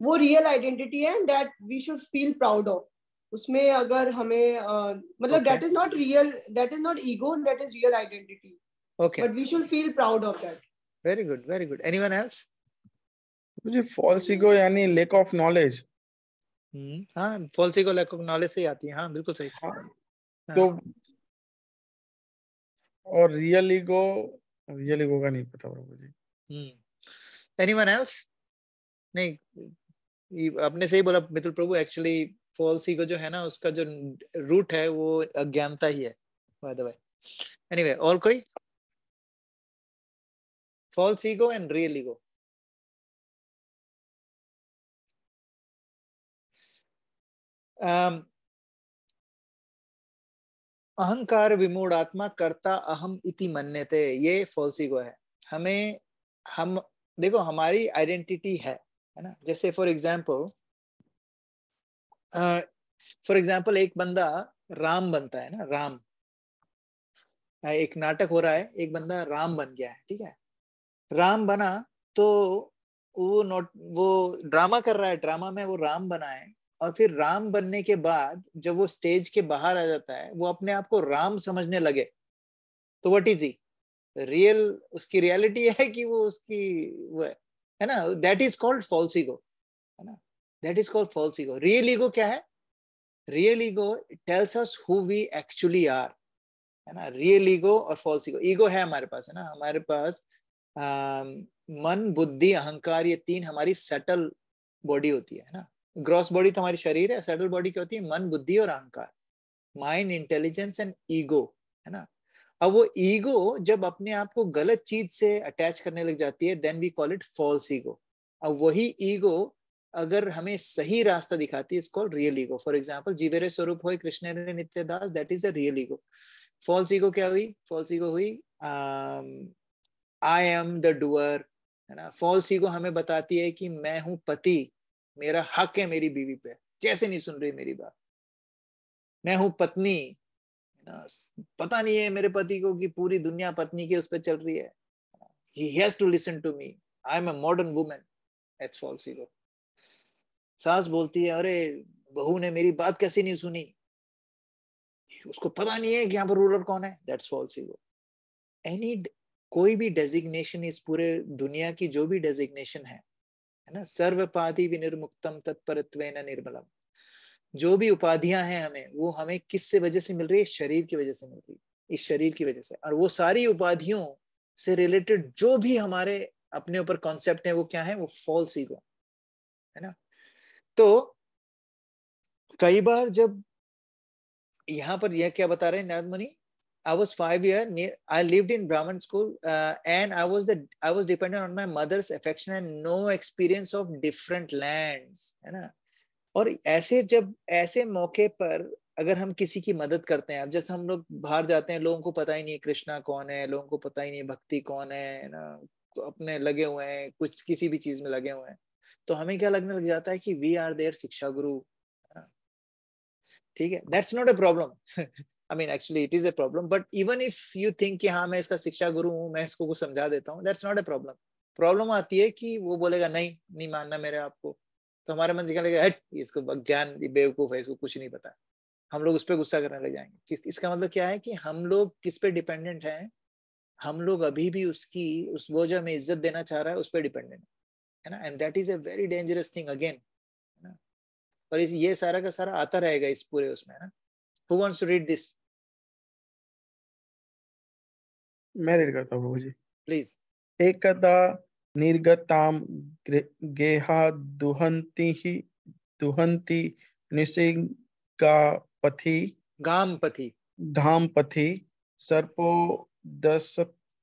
वो रियल आइडेंटिटी है, that we should feel proud of. उसमें अगर हमें मतलब that is not real, that is not ego, that is real identity, but we should feel proud of that. Very good, very good. Anyone else? मुझे false ego यानी lack of knowledge. हाँ, false ego lack of knowledge से ही आती है। हाँ, बिल्कुल सही। हाँ, तो और रियल ईगो का नहीं पता प्रभु जी। Anyone else? नहीं, आपने सही बोला मित्र प्रभु। एक्चुअली फॉल्स ईगो जो है ना, उसका जो रूट है वो अज्ञानता ही है, बाय द वे। एनीवे, और कोई? False ego and real ego. अहंकार विमूढ़ात्मा कर्ता अहम इति मन्यते, ये फॉल्स ईगो है। हम देखो, हमारी आइडेंटिटी है ना। जैसे फॉर एग्जाम्पल एक बंदा राम बनता है ना, राम। एक नाटक हो रहा है, एक बंदा राम बन गया है, ठीक है। राम बना तो वो ड्रामा कर रहा है, ड्रामा में वो राम बना है। और फिर राम बनने के बाद जब वो स्टेज के बाहर आ जाता है, वो अपने आप को राम समझने लगे, तो व्हाट इज ही रियल? उसकी रियलिटी है कि वो उसकी वो है ना। That is called false ego, है ना। That is called false ego. Real ego क्या है? Real ego tells us who we actually are, है ना। रियल ईगो और फॉल्स ईगो। ईगो है हमारे पास, है ना। हमारे पास मन, बुद्धि, अहंकार, ये तीन हमारी सटल बॉडी होती है ना। ग्रॉस बॉडी तो हमारी शरीर है, सटल बॉडी क्या होती है? मन, बुद्धि और अहंकार, माइंड, इंटेलिजेंस एंड ईगो, है ना। अब वो ईगो जब अपने आप को गलत चीज से अटैच करने लग जाती है, then we call it false ego. अब वही ईगो अगर हमें सही रास्ता दिखाती है, it's called real ego. For example, जीवेरे स्वरूप होय कृष्ण नित्य दास, that is a real ego. False ego क्या हुई? फॉल्स ईगो हुई आई एम द डूअर, है ना। फॉल्स ईगो हमें बताती है कि मैं हूं पति, मेरा हक है मेरी बीवी पे, कैसे नहीं सुन रही मेरी बात। मैं हूं पत्नी, पता नहीं है मेरे पति को कि पूरी दुनिया पत्नी की उस पर चल रही है, he has to listen to me, I am a modern woman, that's false ego। सास बोलती है, अरे बहू ने मेरी बात कैसे नहीं सुनी, उसको पता नहीं है कि यहाँ पर रूलर कौन है, that's false ego। एनी कोई भी डेजिग्नेशन, इस पूरे दुनिया की जो भी डेजिग्नेशन है ना, सर्वपादि विनिर्मुक्तम तत्परत्वेन निर्मलम, जो भी उपाधियां हैं हमें, वो हमें किस वजह से मिल रही है? शरीर की वजह से मिल रही है, इस शरीर की वजह से। और वो सारी उपाधियों से रिलेटेड जो भी हमारे अपने ऊपर कॉन्सेप्ट है, वो क्या है? वो फॉल्स ईगो, है ना। तो कई बार जब यहाँ पर यह क्या बता रहे हैं नारद मुनि, I was 5 years. I lived in Brahmin school, and I was dependent on my mother's affection and no experience of different lands, है ना। और ऐसे मौके पर अगर हम किसी की मदद करते हैं, अब जैसे हम लोग बाहर जाते हैं, लोगों को पता ही नहीं है कृष्णा कौन है, लोगों को पता ही नहीं भक्ति कौन है ना, तो अपने लगे हुए हैं कुछ किसी भी चीज में लगे हुए हैं, तो हमें क्या लगने लग जाता है कि वी आर देयर शिक्षा गुरु, ठीक है। That's not a problem. I mean, actually, it is a problem. But even if you think कि हाँ मैं इसका शिक्षा गुरु हूँ, मैं इसको कुछ समझा देता हूँ, that's not a problem। Problem आती है कि वो बोलेगा नहीं मानना मेरे आपको, तो हमारे मन से क्या लगेगा, हट इसको ज्ञान, बेवकूफ है, इसको कुछ नहीं पता। हम लोग उस पर गुस्सा करने लग जाएंगे। इसका मतलब क्या है कि हम लोग किस पे डिपेंडेंट हैं? हम लोग अभी भी उस वो जो हमें इज्जत देना चाह रहा है उस पर डिपेंडेंट है ना। And that is a very dangerous thing again, है ना। और ये सारा का सारा आता रहेगा इस पूरे उसमें, है ना। Who wants to read this? मैं रीड करता हूँ प्रभु जी, प्लीज। एकदा निर्गताम गेहा दुहंती निशिगापथि घामपथि सर्पो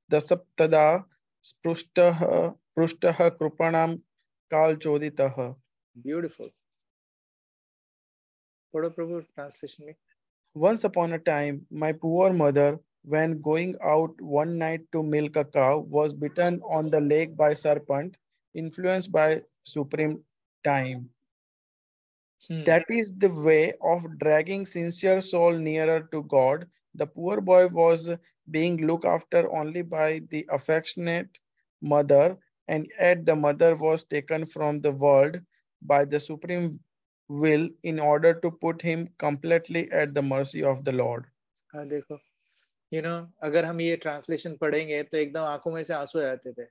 दशप्तदा पृष्ठः कृपणां कालचोदितः। ब्यूटीफुल। पढ़ो प्रभु ट्रांसलेशन में. Once upon a time, my poor mother, when going out one night to milk a cow, was bitten on the leg by serpent, influenced by supreme time. That is the way of dragging sincere soul nearer to God. The poor boy was being looked after only by the affectionate mother, and yet the mother was taken from the world by the supreme will in order to put him completely at the mercy of the Lord. हाँ देखो, अगर हम ये translation पढ़ेंगे तो एकदम आंखों में से आंसू आ जाते थे.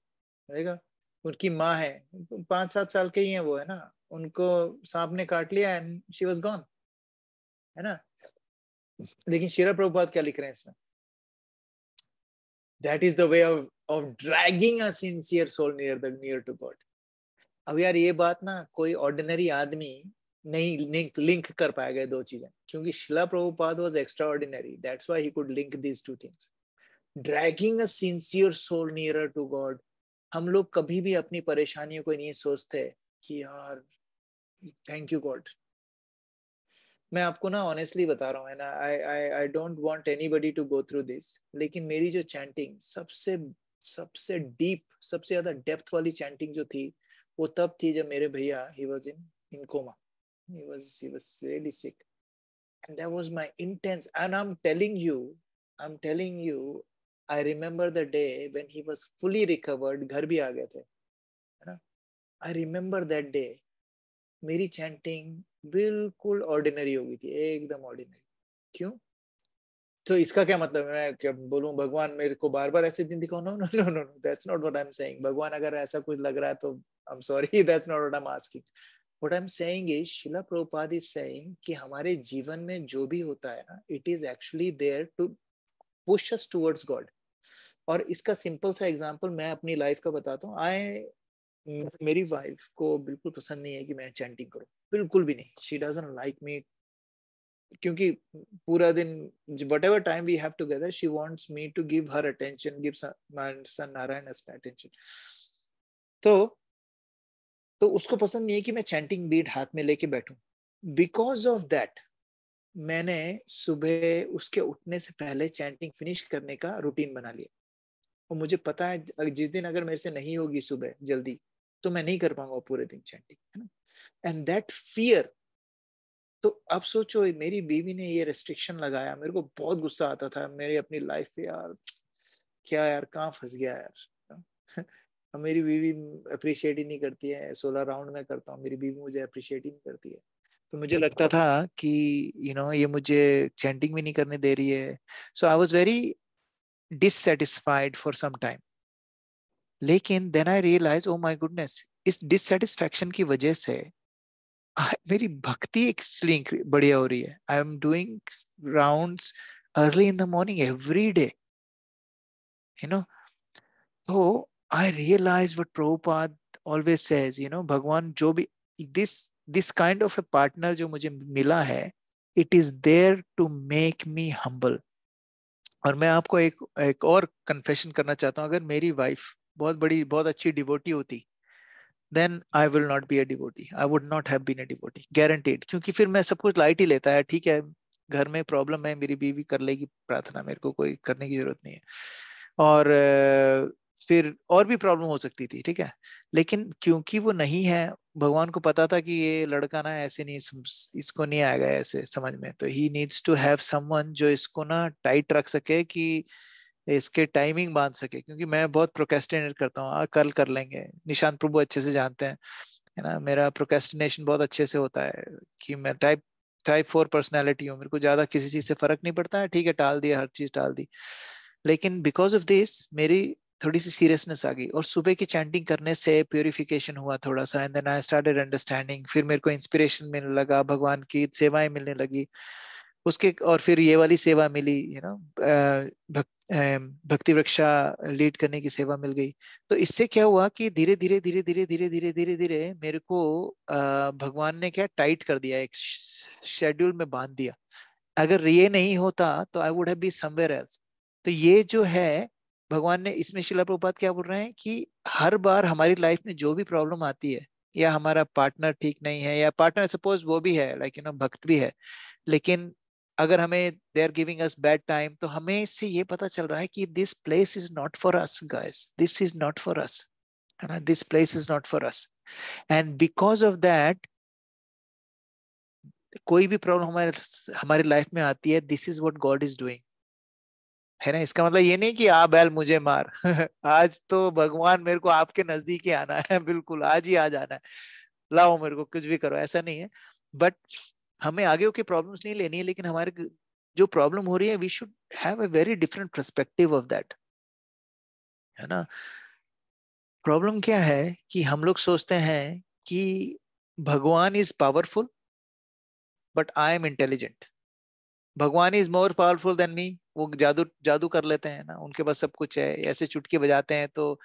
देखा, उनकी माँ है, 5-7 साल के ही है वो, है ना, उनको सांप ने काट लिया एंड शी वाज गॉन, है ना. लेकिन श्रील प्रभुपाद क्या लिख रहे हैं इसमें? That is the way of dragging a sincere soul near to God. अब यार ये बात ना कोई ऑर्डिनरी आदमी नहीं लिंक कर पाएगा दो चीजें, क्योंकि Srila Prabhupada was extraordinary. That's why he could link these two things. Dragging a sincere soul nearer to God. हम लोग कभी भी अपनी परेशानियों को नहीं सोचते कि यार थैंक यू गॉड. मैं आपको ना ऑनेस्टली बता रहा हूँ, है ना, I don't want anybody to go through this, लेकिन मेरी जो चैंटिंग सबसे डीप, सबसे ज्यादा डेप्थ वाली चैंटिंग जो थी, वो तब थी जब मेरे भैया he was in coma. He was really sick, and that was my intense. And I'm telling you, I remember the day when he was fully recovered. घर भी आ गए थे, है ना. I remember that day. मेरी चैंटिंग बिल्कुल ordinary हो गई थी, एकदम ऑर्डिनरी. क्यों? तो इसका क्या मतलब है? मैं क्या बोलूं भगवान मेरे को बार बार ऐसे दिन दिखाओ? No no no no, that's not what I am saying. भगवान अगर ऐसा कुछ लग रहा है तो I am sorry, that's not what I am asking. What I am saying is, Srila Prabhupada is saying कि हमारे जीवन में जो भी होता है ना, it is actually there to push us towards God. और इसका सिंपल सा एग्जांपल मैं अपनी लाइफ का बताता हूँ. मेरी वाइफ को बिल्कुल पसंद नहीं है कि मैं चैंटिंग करूं, बिल्कुल भी नहीं. शी डजंट लाइक मी, क्योंकि पूरा दिन whatever time we have together, she wants me to give her attention, give my son Narayan as attention. तो उसको पसंद नहीं है कि मैं चैंटिंग बीट हाथ में लेके बैठूं. बिकॉज ऑफ दैट मैंने सुबह उसके उठने से पहले चैंटिंग फिनिश करने का रूटीन बना लिया. और मुझे पता है जिस दिन अगर मेरे से नहीं होगी सुबह जल्दी, तो मैं नहीं कर पाऊंगा पूरे दिन चैंटिंग, है ना. And that fear. तो अब सोचो, मेरी बीवी ने ये रेस्ट्रिक्शन लगाया, मेरे को बहुत गुस्सा आता था मेरी अपनी लाइफ पे. यार क्या यार, कहाँ फंस गया यार. मेरी बीवी अप्रिशिएट ही नहीं करती है. 16 राउंड में करता हूँ, मेरी बीवी मुझे अप्रिशिएट ही नहीं करती है. तो मुझे लगता था कि ये मुझे चैंटिंग भी नहीं करने दे रही है. So I was very dissatisfied for some time. लेकिन then I realized, oh my goodness, इस dissatisfaction की वजह से मेरी भक्ति एक्चुअली बढ़िया हो रही है. I am doing rounds early in the morning every day, So I realized what Prabhupada always says, भगवान जो भी this kind of a partner जो मुझे मिला है, it is there to make me humble. और मैं आपको एक और कन्फेशन करना चाहता हूँ. अगर मेरी वाइफ बहुत अच्छी डिवोटी होती, then I will not be a devotee. I would not have been a devotee, guaranteed. क्योंकि फिर मैं सब कुछ लाइट ही लेता है. ठीक है, घर में प्रॉब्लम है, मेरी बीवी कर लेगी प्रार्थना, मेरे को कोई करने की जरूरत नहीं है. और फिर और भी प्रॉब्लम हो सकती थी, ठीक है. लेकिन क्योंकि वो नहीं है, भगवान को पता था कि ये लड़का ना ऐसे नहीं, इसको नहीं आएगा ऐसे समझ में. तो he needs to have someone जो इसको ना टाइट रख सके, कि इसके टाइमिंग बांध सके. क्योंकि मैं बहुत प्रोक्रेस्टिनेट करता हूँ, कल कर लेंगे. निशांत प्रभु अच्छे से जानते हैं, है ना, मेरा प्रोक्रेस्टिनेशन बहुत अच्छे से होता है. कि मैं टाइप 4 पर्सनैलिटी हूँ, मेरे को ज्यादा किसी चीज से फर्क नहीं पड़ता है. ठीक है, टाल दिया, हर चीज टाल दी. लेकिन बिकॉज ऑफ दिस मेरी थोड़ी सी सीरियसनेस आ गई. और सुबह की चैंटिंग करने से प्योरिफिकेशन हुआ थोड़ा सा. And then I started understanding. फिर मेरे को इंस्पिरेशन मिलने लगा, भगवान की सेवाएं मिलने लगी उसके. और फिर ये वाली सेवा मिली, भक्ति वृक्षा लीड करने की सेवा मिल गई. तो इससे क्या हुआ कि धीरे धीरे धीरे धीरे धीरे धीरे धीरे धीरे मेरे को भगवान ने क्या टाइट कर दिया, एक शेड्यूल में बांध दिया. अगर ये नहीं होता तो I would have been somewhere else. तो ये जो है भगवान ने, इसमें शिला प्रभुपाद क्या बोल रहे हैं कि हर बार हमारी लाइफ में जो भी प्रॉब्लम आती है, या हमारा पार्टनर ठीक नहीं है, या पार्टनर सपोज वो भी है लाइक भक्त भी है, लेकिन अगर हमें they are giving us bad time, तो हमें इससे ये पता चल रहा है कि this place is not for us guys, this is not for us, है ना, this place is not for us. And because of that कोई भी प्रॉब्लम हमारे हमारी लाइफ में आती है, this is what God is doing, है ना। इसका मतलब ये नहीं कि आ बैल मुझे मार आज तो भगवान मेरे को आपके नजदीक ही आना है, बिल्कुल आज ही आ जाना है, लाओ मेरे को कुछ भी करो, ऐसा नहीं है। बट हमें आगे की प्रॉब्लम्स नहीं लेनी है, लेकिन हमारे जो प्रॉब्लम हो रही है we should have a very different perspective of that, है ना। प्रॉब्लम क्या है कि हम लोग सोचते हैं कि भगवान is powerful but I am intelligent, भगवान is more powerful than me, वो जादू जादू कर लेते हैं ना, उनके पास सब कुछ है, ऐसे चुटकी बजाते हैं तो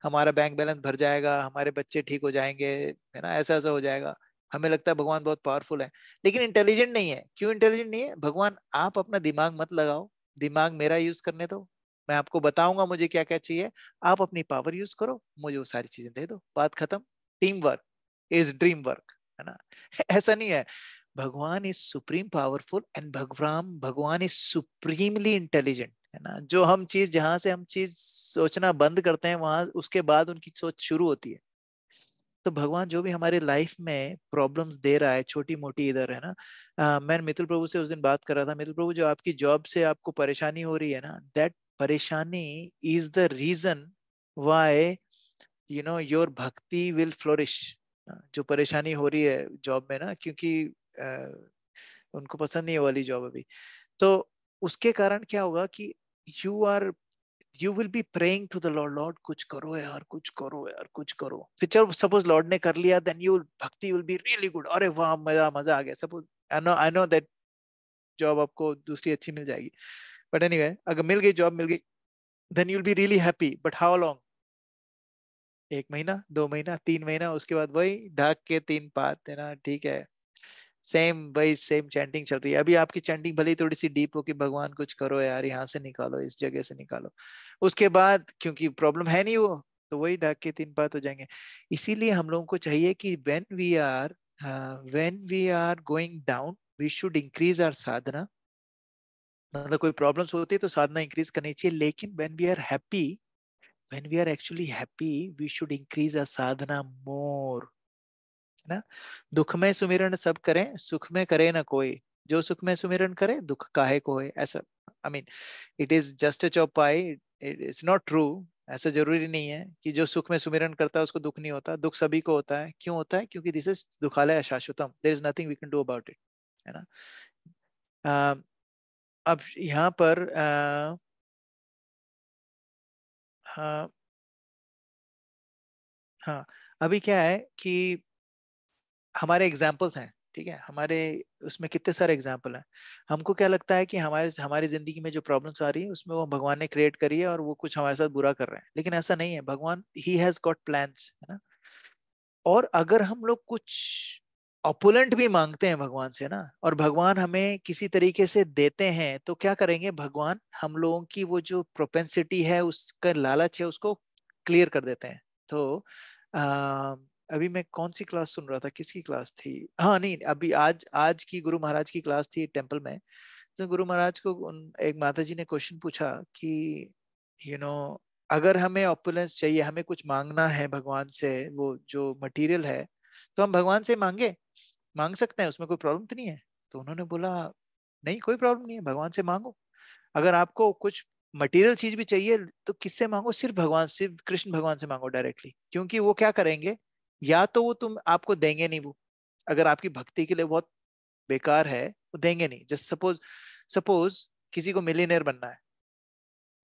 हमारा बैंक बैलेंस भर जाएगा, हमारे बच्चे ठीक हो जाएंगे, है ना, ऐसा ऐसा हो जाएगा। हमें लगता है भगवान बहुत पावरफुल है, लेकिन इंटेलिजेंट नहीं है। क्यों इंटेलिजेंट नहीं है? भगवान आप अपना दिमाग मत लगाओ, दिमाग मेरा यूज करने दो, मैं आपको बताऊंगा मुझे क्या क्या चाहिए, आप अपनी पावर यूज करो, मुझे वो सारी चीजें दे दो, बात खत्म। Team work is dream work, है ना। ऐसा नहीं है, भगवान इज सुप्रीम पावरफुल एंड भगवान इज सुप्रीमली इंटेलिजेंट, है ना। जो हम चीज जहां से हम चीज सोचना बंद करते हैं वहां उसके बाद उनकी सोच शुरू होती है। तो भगवान जो भी हमारे लाइफ में प्रॉब्लम्स दे रहा है छोटी मोटी इधर, है ना। मैं मितुल प्रभु से उस दिन बात कर रहा था, मितुल प्रभु जो आपकी जॉब से आपको परेशानी हो रही है ना, दैट परेशानी is the reason why your bhakti will flourish. जो परेशानी हो रही है जॉब में ना, क्योंकि उनको पसंद नहीं है वाली जॉब अभी, तो उसके कारण क्या होगा कि you are you will be praying to the Lord, Lord कुछ करो यार, कुछ करो यार, कुछ करो। फिर चलो सपोज लॉर्ड ने कर लिया, देन यू भक्ति विल बी रियली गुड, अरे वाह मजा मजा आ गया। Suppose I know that job आपको दूसरी अच्छी मिल जाएगी, बट एनीवे अगर मिल गई जॉब मिल गई, then you will be really happy, but how long? 1 महीना, 2 महीना, 3 महीना, उसके बाद वही ढाक के 3 पात, है ना, ठीक है, सेम वही सेम चैंटिंग चल रही है। अभी आपकी चैंटिंग भले ही थोड़ी सी डीप हो कि भगवान कुछ करो यार, यहाँ से निकालो, इस जगह से निकालो, उसके बाद क्योंकि प्रॉब्लम है नहीं वो, तो वही ढक के 3 बात हो जाएंगे। इसीलिए हम लोगों को चाहिए कि when we are going down we should increase our sadhana, मतलब कोई प्रॉब्लम्स होती है तो साधना इंक्रीज करनी चाहिए, लेकिन when we are actually happy we should increase our sadhana more, है ना। दुख में सुमिरन सब करें, सुख में करे ना कोई, जो सुख में सुमिरन करे दुख काहे को है, ऐसा। I mean it is just a चौपाई, इट्स नॉट ट्रू। ऐसा जरूरी नहीं है कि जो सुख में सुमिरन करता है उसको दुख नहीं होता, दुख सभी को होता है। क्यों होता है? क्योंकि दिस इज दुखालय अशाश्वतम, there is nothing we can do about it, है ना। अब यहाँ पर हाँ हाँ, अभी क्या है कि हमारे एग्जाम्पल्स हैं, ठीक है, हमारे उसमें कितने सारे एग्जाम्पल हैं। हमको क्या लगता है कि हमारे हमारी जिंदगी में जो प्रॉब्लम्स आ रही है उसमें वो भगवान ने क्रिएट करी है और वो कुछ हमारे साथ बुरा कर रहे हैं, लेकिन ऐसा नहीं है। भगवान ही हैज गॉट प्लान्स, है ना। और अगर हम लोग कुछ ऑपुलेंट भी मांगते हैं भगवान से ना, और भगवान हमें किसी तरीके से देते हैं, तो क्या करेंगे भगवान? हम लोगों की वो जो प्रोपेंसिटी है, उसका लालच है, उसको क्लियर कर देते हैं। तो आ, अभी मैं कौन सी क्लास सुन रहा था, किसकी क्लास थी, हाँ नहीं अभी आज आज की गुरु महाराज की क्लास थी टेम्पल में। तो गुरु महाराज को एक माता जी ने क्वेश्चन पूछा कि यू नो अगर हमें ऑपुलेंस चाहिए, हमें कुछ मांगना है भगवान से, वो जो मटेरियल है, तो हम भगवान से मांग सकते हैं, उसमें कोई प्रॉब्लम तो नहीं है? तो उन्होंने बोला नहीं, कोई प्रॉब्लम नहीं है, भगवान से मांगो। अगर आपको कुछ मटेरियल चीज भी चाहिए तो किससे मांगो? सिर्फ भगवान, सिर्फ कृष्ण भगवान से मांगो डायरेक्टली, क्योंकि वो क्या करेंगे, या तो वो तुम आपको देंगे नहीं, वो अगर आपकी भक्ति के लिए बहुत बेकार है वो देंगे नहीं। जस्ट सपोज सपोज किसी को मिलियनेयर बनना है,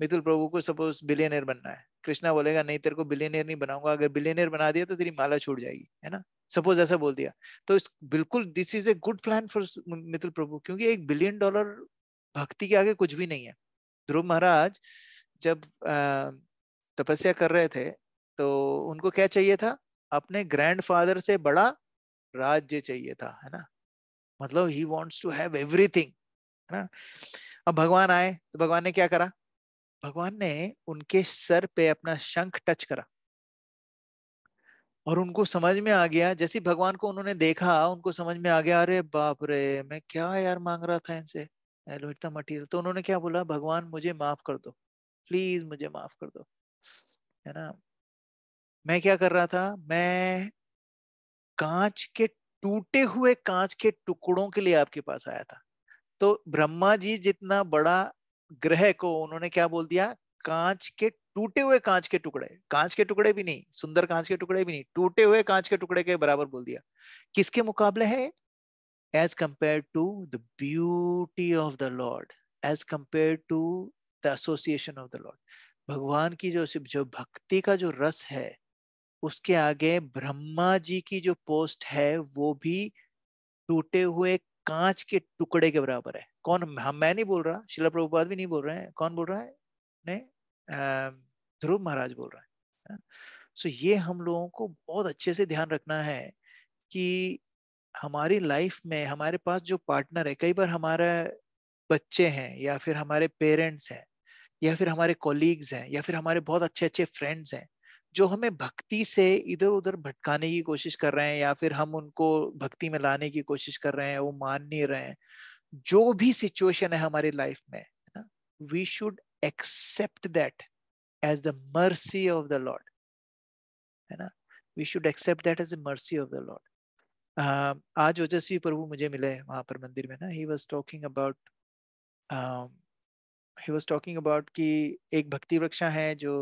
मितुल प्रभु को सपोज बिलियनियर बनना है, कृष्णा बोलेगा नहीं तेरे को बिलियनियर नहीं बनाऊंगा, अगर बिलियनियर बना दिया तो तेरी माला छूट जाएगी, है ना। सपोज ऐसा बोल दिया, तो इस बिल्कुल this is a good plan for Mitul Prabhu, क्योंकि $1 बिलियन भक्ति के आगे कुछ भी नहीं है। ध्रुव महाराज जब तपस्या कर रहे थे तो उनको क्या चाहिए था? अपने ग्रैंडफादर से बड़ा राज्य चाहिए था, है ना। मतलब he wants to have everything, है ना। अब भगवान आए तो भगवान ने क्या करा? भगवान ने उनके सर पे अपना शंख टच करा और उनको समझ में आ गया, जैसे भगवान को उन्होंने देखा उनको समझ में आ गया, अरे बाप रे मैं क्या यार मांग रहा था इनसे इतना मटीरियल। तो उन्होंने क्या बोला, भगवान मुझे माफ कर दो, प्लीज मुझे माफ कर दो, है ना। मैं क्या कर रहा था, मैं कांच के टूटे हुए कांच के टुकड़ों के लिए आपके पास आया था। तो ब्रह्मा जी जितना बड़ा ग्रह को उन्होंने क्या बोल दिया, कांच के टूटे हुए कांच के टुकड़े, कांच के टुकड़े भी नहीं, सुंदर कांच के टुकड़े भी नहीं, टूटे हुए कांच के टुकड़े के बराबर बोल दिया। किसके मुकाबले है, as compare to the beauty of the Lord, as compare to the association of the Lord. भगवान की जो भक्ति का जो रस है, उसके आगे ब्रह्मा जी की जो पोस्ट है वो भी टूटे हुए कांच के टुकड़े के बराबर है। कौन, हम, मैं नहीं बोल रहा, शिला प्रभुपाद भी नहीं बोल रहे हैं, कौन बोल रहा है, नहीं, ध्रुव महाराज बोल रहा है। सो ये हम लोगों को बहुत अच्छे से ध्यान रखना है कि हमारी लाइफ में हमारे पास जो पार्टनर है, कई बार हमारे बच्चे हैं या फिर हमारे पेरेंट्स हैं या फिर हमारे कॉलीग्स हैं या फिर हमारे बहुत अच्छे अच्छे फ्रेंड्स हैं, जो हमें भक्ति से इधर उधर भटकाने की कोशिश कर रहे हैं या फिर हम उनको भक्ति में लाने की कोशिश कर रहे हैं, वो मान नहीं रहे हैं। जो भी सिचुएशन है हमारी लाइफ में, है ना, we should accept that as the mercy of the lord, है ना, we should accept that as the mercy of the lord. आज ओजस्वी प्रभु मुझे मिले वहां पर मंदिर में ना, ही वॉज टॉकिंग अबाउट कि एक भक्ति वृक्षा है जो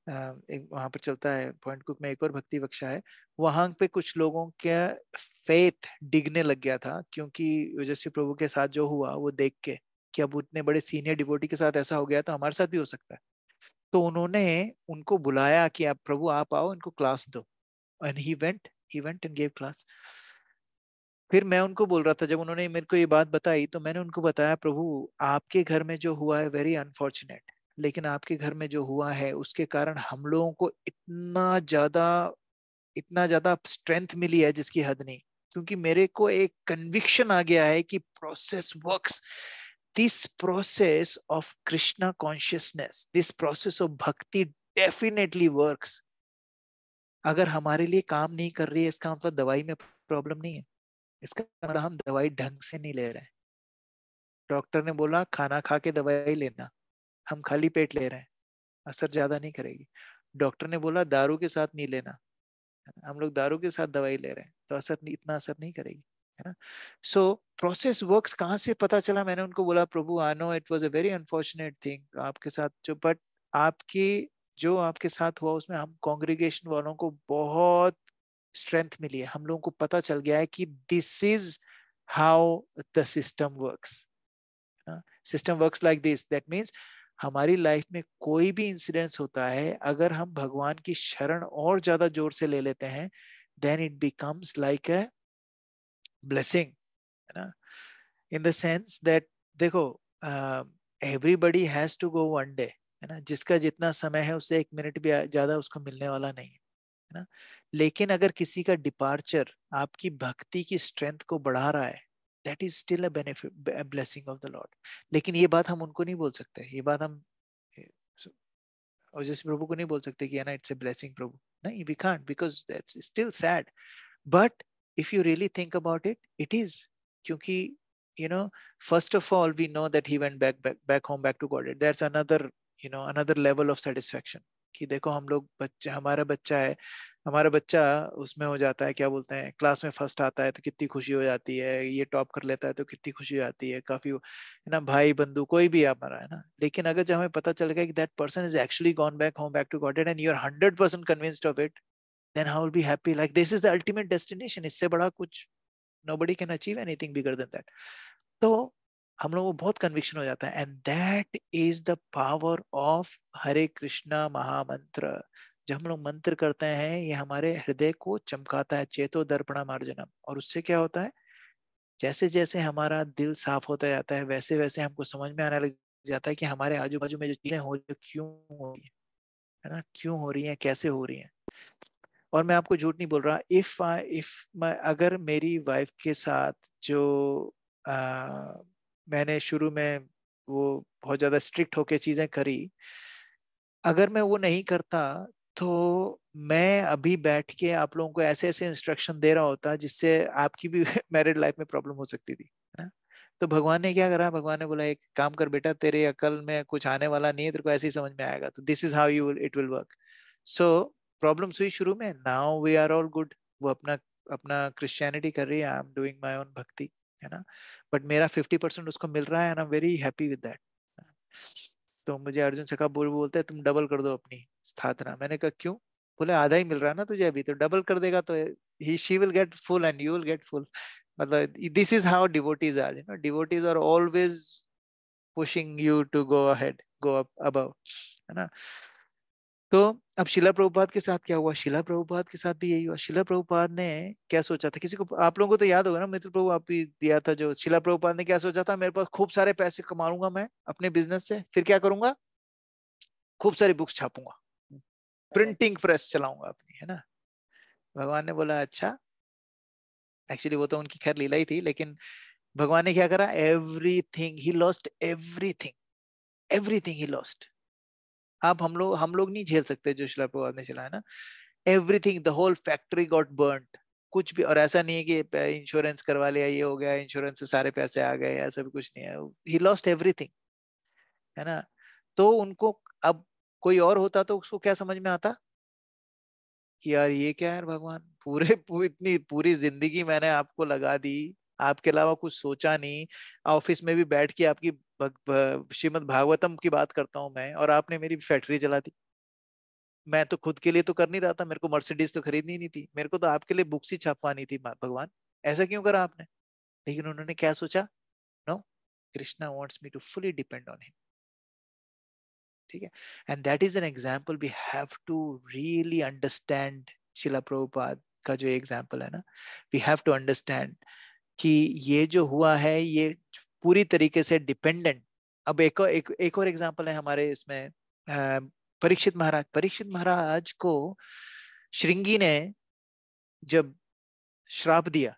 एक वहां पर चलता है पॉइंट कुक में, एक और भक्ति वृक्षा है, वहां पे कुछ लोगों का फेथ डिगने लग गया था, क्योंकि ओजस्वी प्रभु के साथ जो हुआ वो देख के कि अब उतने बड़े सीनियर डिवोटी के साथ ऐसा हो गया तो हमारे साथ भी हो सकता है। तो उन्होंने उनको बुलाया कि आप प्रभु आप आओ, इनको क्लास दो, and he went and gave class. फिर मैं उनको बोल रहा था, जब उन्होंने मेरे को ये बात बताई तो मैंने उनको बताया, प्रभु आपके घर में जो हुआ है वेरी अनफॉर्चुनेट, लेकिन आपके घर में जो हुआ है उसके कारण हम लोगों को इतना ज्यादा स्ट्रेंथ मिली है जिसकी हद नहीं। क्योंकि मेरे को एक कन्विक्शन आ गया है कि process works, this process of Krishna consciousness, this process of भक्ति डेफिनेटली वर्क्स। अगर हमारे लिए काम नहीं कर रही है इसका मतलब दवाई में प्रॉब्लम नहीं है, इसका मतलब हम दवाई ढंग से नहीं ले रहे हैं। डॉक्टर ने बोला खाना खा के दवाई लेना, हम खाली पेट ले रहे हैं, असर ज्यादा नहीं करेगी। डॉक्टर ने बोला दारू के साथ नहीं लेना, हम लोग दारू के साथ दवाई ले रहे हैं तो इतना असर नहीं करेगी, है ना। सो प्रोसेस वर्क्स कहाँ से पता चला, मैंने उनको बोला Prabhu I know it was a very unfortunate thing आपके साथ जो, बट आपकी जो आपके साथ हुआ उसमें हम कांग्रेगेशन वालों को बहुत स्ट्रेंथ मिली है, हम लोगों को पता चल गया है कि this is how the system works. System works like this, that means हमारी लाइफ में कोई भी इंसिडेंस होता है, अगर हम भगवान की शरण और ज्यादा जोर से ले लेते हैं, then it becomes like a blessing, है ना, इन द सेंस दैट देखो everybody has to go one day, है ना, जिसका जितना समय है उससे एक मिनट भी ज्यादा उसको मिलने वाला नहीं है, है ना। लेकिन अगर किसी का डिपार्चर आपकी भक्ति की स्ट्रेंथ को बढ़ा रहा है, that is still a benefit, blessing of the Lord. लेकिन ये बात हम उनको नहीं बोल सकते, ये बात हम और जिस प्रभु को नहीं बोल सकते कि है ना इट्स अ ब्लेसिंग प्रभु, नहीं, we can't, because that's still sad. But if you really think about it, it is, क्योंकि you know, first of all we know that he went back home, back to Godhead. That's another, you know, another level of satisfaction कि देखो हम लोग बच्चा, हमारा बच्चा है, हमारा बच्चा उसमें हो जाता है, क्या बोलते हैं, क्लास में फर्स्ट आता है तो कितनी खुशी हो जाती है, ये टॉप कर लेता है तो कितनी खुशी हो जाती है, काफी, है ना, भाई बंधु कोई भी हमारा, है ना। लेकिन अगर जब हमें पता चलेगा कि that person is actually gone back home, back to Godhead, and you are 100% convinced of it, then how will be happy, like this is the ultimate destination, इससे बड़ा कुछ nobody can achieve anything bigger than that. तो हम लोगों को बहुत conviction हो जाता है, and that is the power of Hare Krishna mahamantra. जब हम लोग मंत्र करते हैं ये हमारे हृदय को चमकाता है, चेतो दर्पणा मार्जनम, और उससे क्या होता है, जैसे जैसे हमारा दिल साफ होता जाता है वैसे वैसे हमको समझ में आने लग जाता है कि हमारे आजू बाजू में जो चीजें हो रही है क्यों हो रही है ना, क्यों हो रही है, कैसे हो रही है। और मैं आपको झूठ नहीं बोल रहा, अगर मेरी वाइफ के साथ जो मैंने शुरू में वो बहुत ज्यादा स्ट्रिक्ट होके चीजें करी, अगर मैं वो नहीं करता तो मैं अभी बैठ के आप लोगों को ऐसे ऐसे इंस्ट्रक्शन दे रहा होता जिससे आपकी भी मैरिड लाइफ में प्रॉब्लम हो सकती थी, है ना? तो भगवान ने क्या करा, भगवान ने बोला एक काम कर बेटा, तेरे अकल में कुछ आने वाला नहीं है, तेरे को ऐसे ही समझ में आएगा, तो this is how you it will work. So problem हुई शुरू में, now we are all good. वो अपना अपना क्रिश्चियनिटी कर रही है, I am doing my own bhakti, है ना? बट मेरा 50% उसको मिल रहा है and I am very happy with that. तो मुझे अर्जुन सखा बोलते हैं तुम डबल कर दो अपनी स्थापना। मैंने कहा क्यों? बोले आधा ही मिल रहा है ना तुझे अभी, तो डबल कर देगा तो he she will get full and you will get full. मतलब this is how devotees are, you know, devotees are always pushing you to go ahead, go up above, है ना? तो अब शिला प्रभुपाद के साथ क्या हुआ? शिला प्रभुपाद के साथ भी यही हुआ। शिला प्रभुपाद ने क्या सोचा था, किसी को आप लोगों को तो याद होगा ना, मित्र प्रभु आप ही दिया था जो, शिला प्रभुपाद ने क्या सोचा था, मेरे पास खूब सारे पैसे कमाऊंगा मैं अपने बिजनेस से, फिर क्या करूंगा, खूब सारी बुक्स छापूंगा, प्रिंटिंग प्रेस चलाऊंगा अपनी, है ना? भगवान ने बोला अच्छा, एक्चुअली वो तो उनकी खैर लीला ही थी, लेकिन भगवान ने क्या करा, everything he lost, everything, everything he lost. आप हम लोग नहीं झेल सकते जो शिला प्रभुपाद ने चलाया ना। Everything, the whole factory got burned, कुछ भी। और ऐसा नहीं है कि इंश्योरेंस करवा लिया, ये हो गया, इंश्योरेंस से सारे पैसे आ गए, ऐसा भी कुछ नहीं है। ही लॉस्ट एवरीथिंग, है ना? तो उनको अब कोई और होता तो उसको क्या समझ में आता कि यार ये क्या है भगवान, इतनी पूरी जिंदगी मैंने आपको लगा दी, आपके अलावा कुछ सोचा नहीं, ऑफिस में भी बैठ के आपकी श्रीमद् भागवतम की बात करता हूँ मैं, और आपने मेरी फैक्ट्री जला दी। मैं तो खुद के लिए तो कर नहीं रहा था, मेरे को मर्सिडीज तो खरीदनी नहीं थी, मेरे को तो आपके लिए बुक्स ही छपवानी थी भगवान, ऐसा क्यों करा आपने? लेकिन उन्होंने क्या सोचा, no, Krishna wants me to fully depend on him, ठीक है? And that is an example we have to really understand. Srila Prabhupada का जो एग्जाम्पल है ना, वी हैव टू अंडरस्टैंड कि ये जो हुआ है ये पूरी तरीके से डिपेंडेंट। अब एक और एग्जाम्पल है हमारे इसमें, परीक्षित महाराज। परीक्षित महाराज को श्रृंगी ने जब श्राप दिया,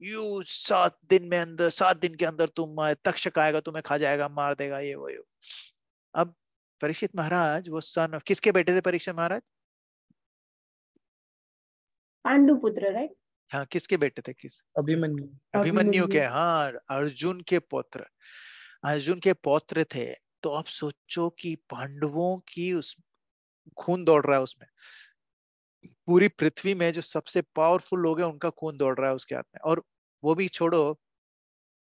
यू 7 दिन के अंदर तुम, तक्षक आएगा तुम्हें खा जाएगा, मार देगा, ये वो। अब परीक्षित महाराज वो सन ऑफ किसके बेटे थे? परीक्षित महाराज पांडु पुत्र, राइट? हाँ, किसके बेटे थे? किस? अभिमन्यु। अभिमन्यु के, हाँ, अर्जुन के पुत्र, अर्जुन के पौत्र थे। तो आप सोचो कि पांडवों की उस खून दौड़ रहा है उसमें, पूरी पृथ्वी में जो सबसे पावरफुल लोग हैं उनका खून दौड़ रहा है उसके हाथ में। और वो भी छोड़ो,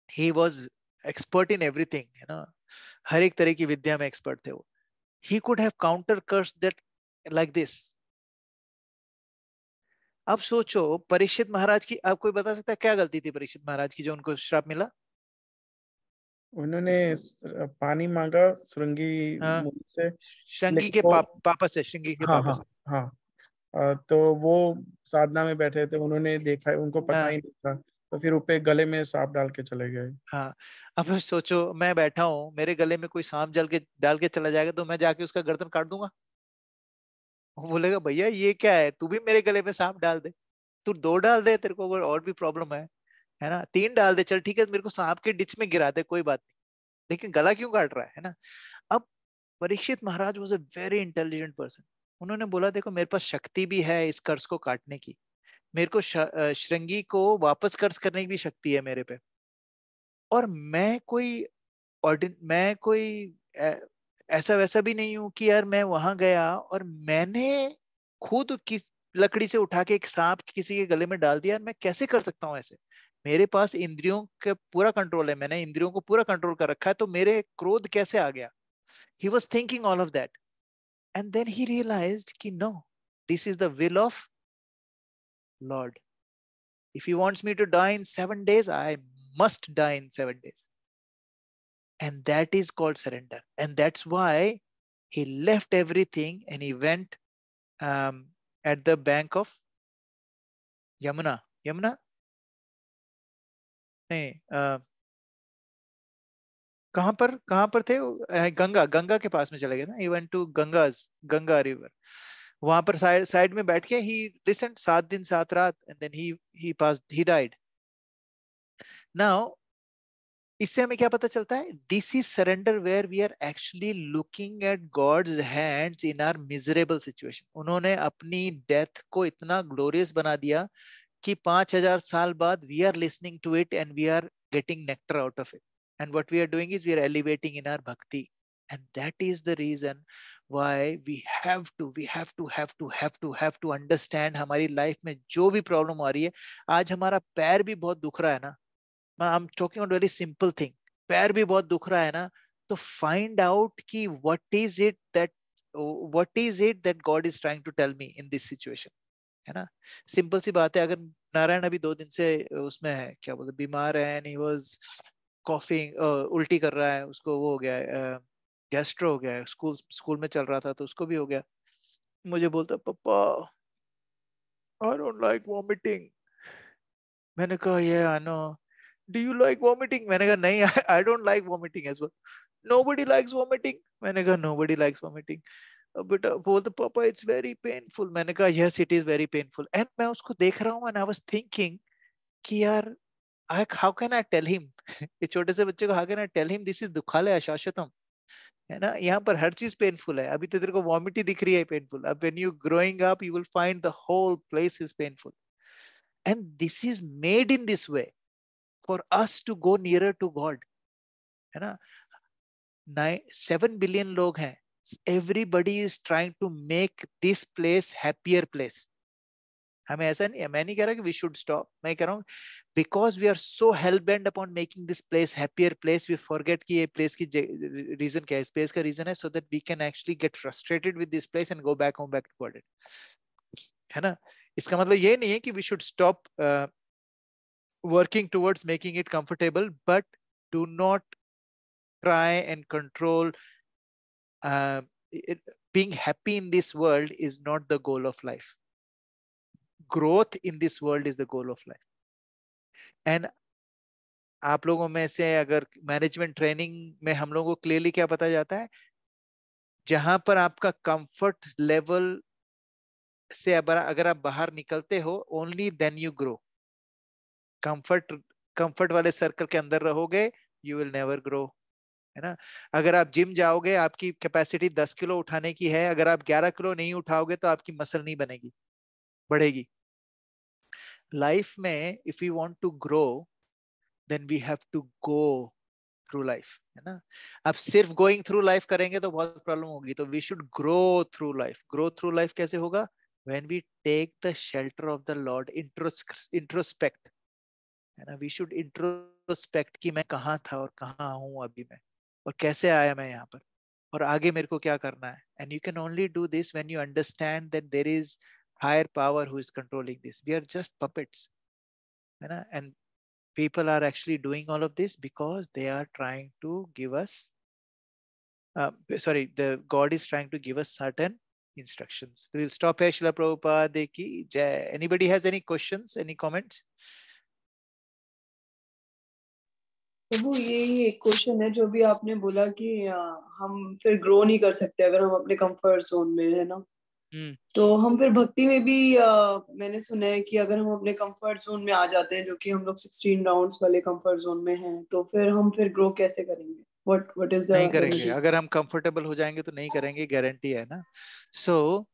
he was expert in everything, है ना? हर एक तरह की विद्या में एक्सपर्ट थे वो। He could have counter cursed that like this. अब सोचो परीक्षित महाराज की, आप कोई बता सकता है क्या गलती थी परीक्षित महाराज की जो उनको श्राप मिला? उन्होंने पानी मांगा श्रृंगी हाँ, मुनि से, श्रृंगी लेकिन के वो, पापा से, श्रृंगी के हाँ पापा हाँ से। हाँ, तो वो साधना में बैठे थे, उन्होंने देखा, उनको पता हाँ ही नहीं था, तो फिर ऊपर गले में सांप डाल के चले गए। हाँ। अब सोचो मैं बैठा हूँ, मेरे गले में कोई सांप जल के डाल के चला जाएगा तो मैं जाके उसका गर्दन काट दूंगा? वो बोलेगा भैया ये क्या है, तू भी मेरे गले में सांप डाल दे, तू 2 डाल दे, तेरे को अगर और भी प्रॉब्लम है ना, 3 डाल दे, चल ठीक है, मेरे को सांप के डिच में गिरा दे, कोई बात नहीं, लेकिन गला क्यों काट रहा है ना? अब Parikshit Maharaj was a very intelligent person. उन्होंने बोला देखो मेरे पास शक्ति भी है इस कर्ज को काटने की, मेरे को श्रृंगी को वापस कर्ज करने की भी शक्ति है मेरे पे, और मैं कोई ऐसा वैसा भी नहीं हूं कि यार मैं वहां गया और मैंने खुद किस लकड़ी से उठा के एक सांप किसी के गले में डाल दिया, मैं कैसे कर सकता हूँ ऐसे? मेरे पास इंद्रियों का पूरा कंट्रोल है, मैंने इंद्रियों को पूरा कंट्रोल कर रखा है, तो मेरे क्रोध कैसे आ गया? He was thinking all of that, and then he realized कि no, this is the will of Lord. If he wants me to die in 7 days, I must die in 7 days. And that is called surrender. And that's why he left everything and he went at the bank of Yamuna. Yamuna? नहीं, कहाँ पर थे? गंगा के पास में चले गए ना। He went to Ganga river. वहां पर साइड में बैठ के he listened 7 दिन 7 रात, and then he passed, he died. Now इससे हमें क्या पता चलता है? This is surrender where we are actually looking at God's hands in our miserable situation. उन्होंने अपनी डेथ को इतना ग्लोरियस बना दिया कि 5000 साल बाद we are listening to it and we are getting nectar out of it, and what we are doing is we are elevating in our bhakti, and that is the reason why we have to understand हमारी life में जो भी problem आ रही है। आज हमारा पैर भी बहुत दुख रहा है ना, I am talking about very simple thing, पैर भी बहुत दुख रहा है ना, तो फाइंड आउट कि what is it that God is trying to tell me in this situation, है ना? सिंपल सी बात है। अगर नारायण अभी 2 दिन से उसमें है, क्या बोलते, बीमार है, एंड ही वाज कॉफिंग, उल्टी कर रहा है, उसको वो हो गया है, गैस्ट्रो हो गया है, स्कूल में चल रहा था तो उसको भी हो गया। मुझे बोलता, पापा आई डोंट लाइक वॉमिटिंग। मैंने कहा, ये I know, do you like vomiting? मैंने कहा नहीं, I don't like vomiting as well. Nobody likes vomiting. मैंने कहा नोबडी लाइक्स वॉमिटिंग। बेटा बोलते, पापा इट्स वेरी पेनफुल। मैंने कहा yes it is very painful. And मैं उसको देख रहा हूँ एंड आई वाज थिंकिंग कि यार how can I tell him इस छोटे से बच्चे को, how can I tell him this is दुखालय अशाश्वतम, है ना? यहाँ पर हर चीज पेनफुल है। अभी तो तेरे को वॉमिट ही दिख रही है पेनफुल, अब when you growing up you will find the whole place is painful, and this is made in this way for us to go nearer to God, है ना? 7 बिलियन लोग हैं, everybody is trying to make this place happier place. हमें ऐसा नहीं है, मैं नहीं कह रहा कि वी शुड स्टॉप, मैं कह रहा हूँ because we are so hell bent upon making this place happier place, we forget कि ये प्लेस की रीजन क्या है। इस प्लेस का रीजन है so that we can actually get frustrated with this place and go back home, back to God, है ना? इसका मतलब ये नहीं है कि we should stop working towards making it comfortable, but do not try and control. uh, Being happy in this world is not the goal of life. Growth in this world is the goal of life. And आप लोगों में से अगर management training में हम लोगों को clearly क्या पता जाता है, जहां पर आपका कंफर्ट लेवल से अगर आप बाहर निकलते हो, only then you grow. Comfort वाले सर्कल के अंदर रहोगे, यू विल नेवर ग्रो, है ना? अगर आप जिम जाओगे, आपकी कैपेसिटी 10 किलो उठाने की है, अगर आप 11 किलो नहीं उठाओगे तो आपकी मसल नहीं बनेगी, बढ़ेगी। लाइफ में if you want to grow then we have to go through life, है ना? अब सिर्फ गोइंग थ्रू लाइफ करेंगे तो बहुत प्रॉब्लम होगी, तो we should grow through life. Grow through life कैसे होगा? When we take the shelter of the Lord, introspect, है ना? वी शुड इंट्रोस्पेक्ट कि मैं कहाँ था और कहाँ हूँ अभी मैं, और कैसे आया मैं यहाँ पर, और आगे मेरे को क्या करना है। And you can only do this when you understand that there is higher power who is controlling this, we are just puppets, है ना? And people are actually doing all of this because they are trying to give us the God is trying to give us certain instructions. So we'll stop here. Srila Prabhupada ki jai. Anybody has any questions, any comments? प्रभु यही एक question है जो भी आपने बोला कि हम फिर ग्रो नहीं कर सकते अगर हम अपने कंफर्ट जोन में, है ना? तो हम फिर भक्ति में भी मैंने सुना है कि अगर हम अपने कंफर्ट जोन में आ जाते हैं, जो कि हम लोग 16 राउंड्स वाले कंफर्ट जोन में हैं, तो फिर हम फिर ग्रो कैसे करेंगे? व्हाट इज द नहीं करेंगे। अगर हम कंफर्टेबल हो जाएंगे तो नहीं करेंगे, गारंटी है ना? सो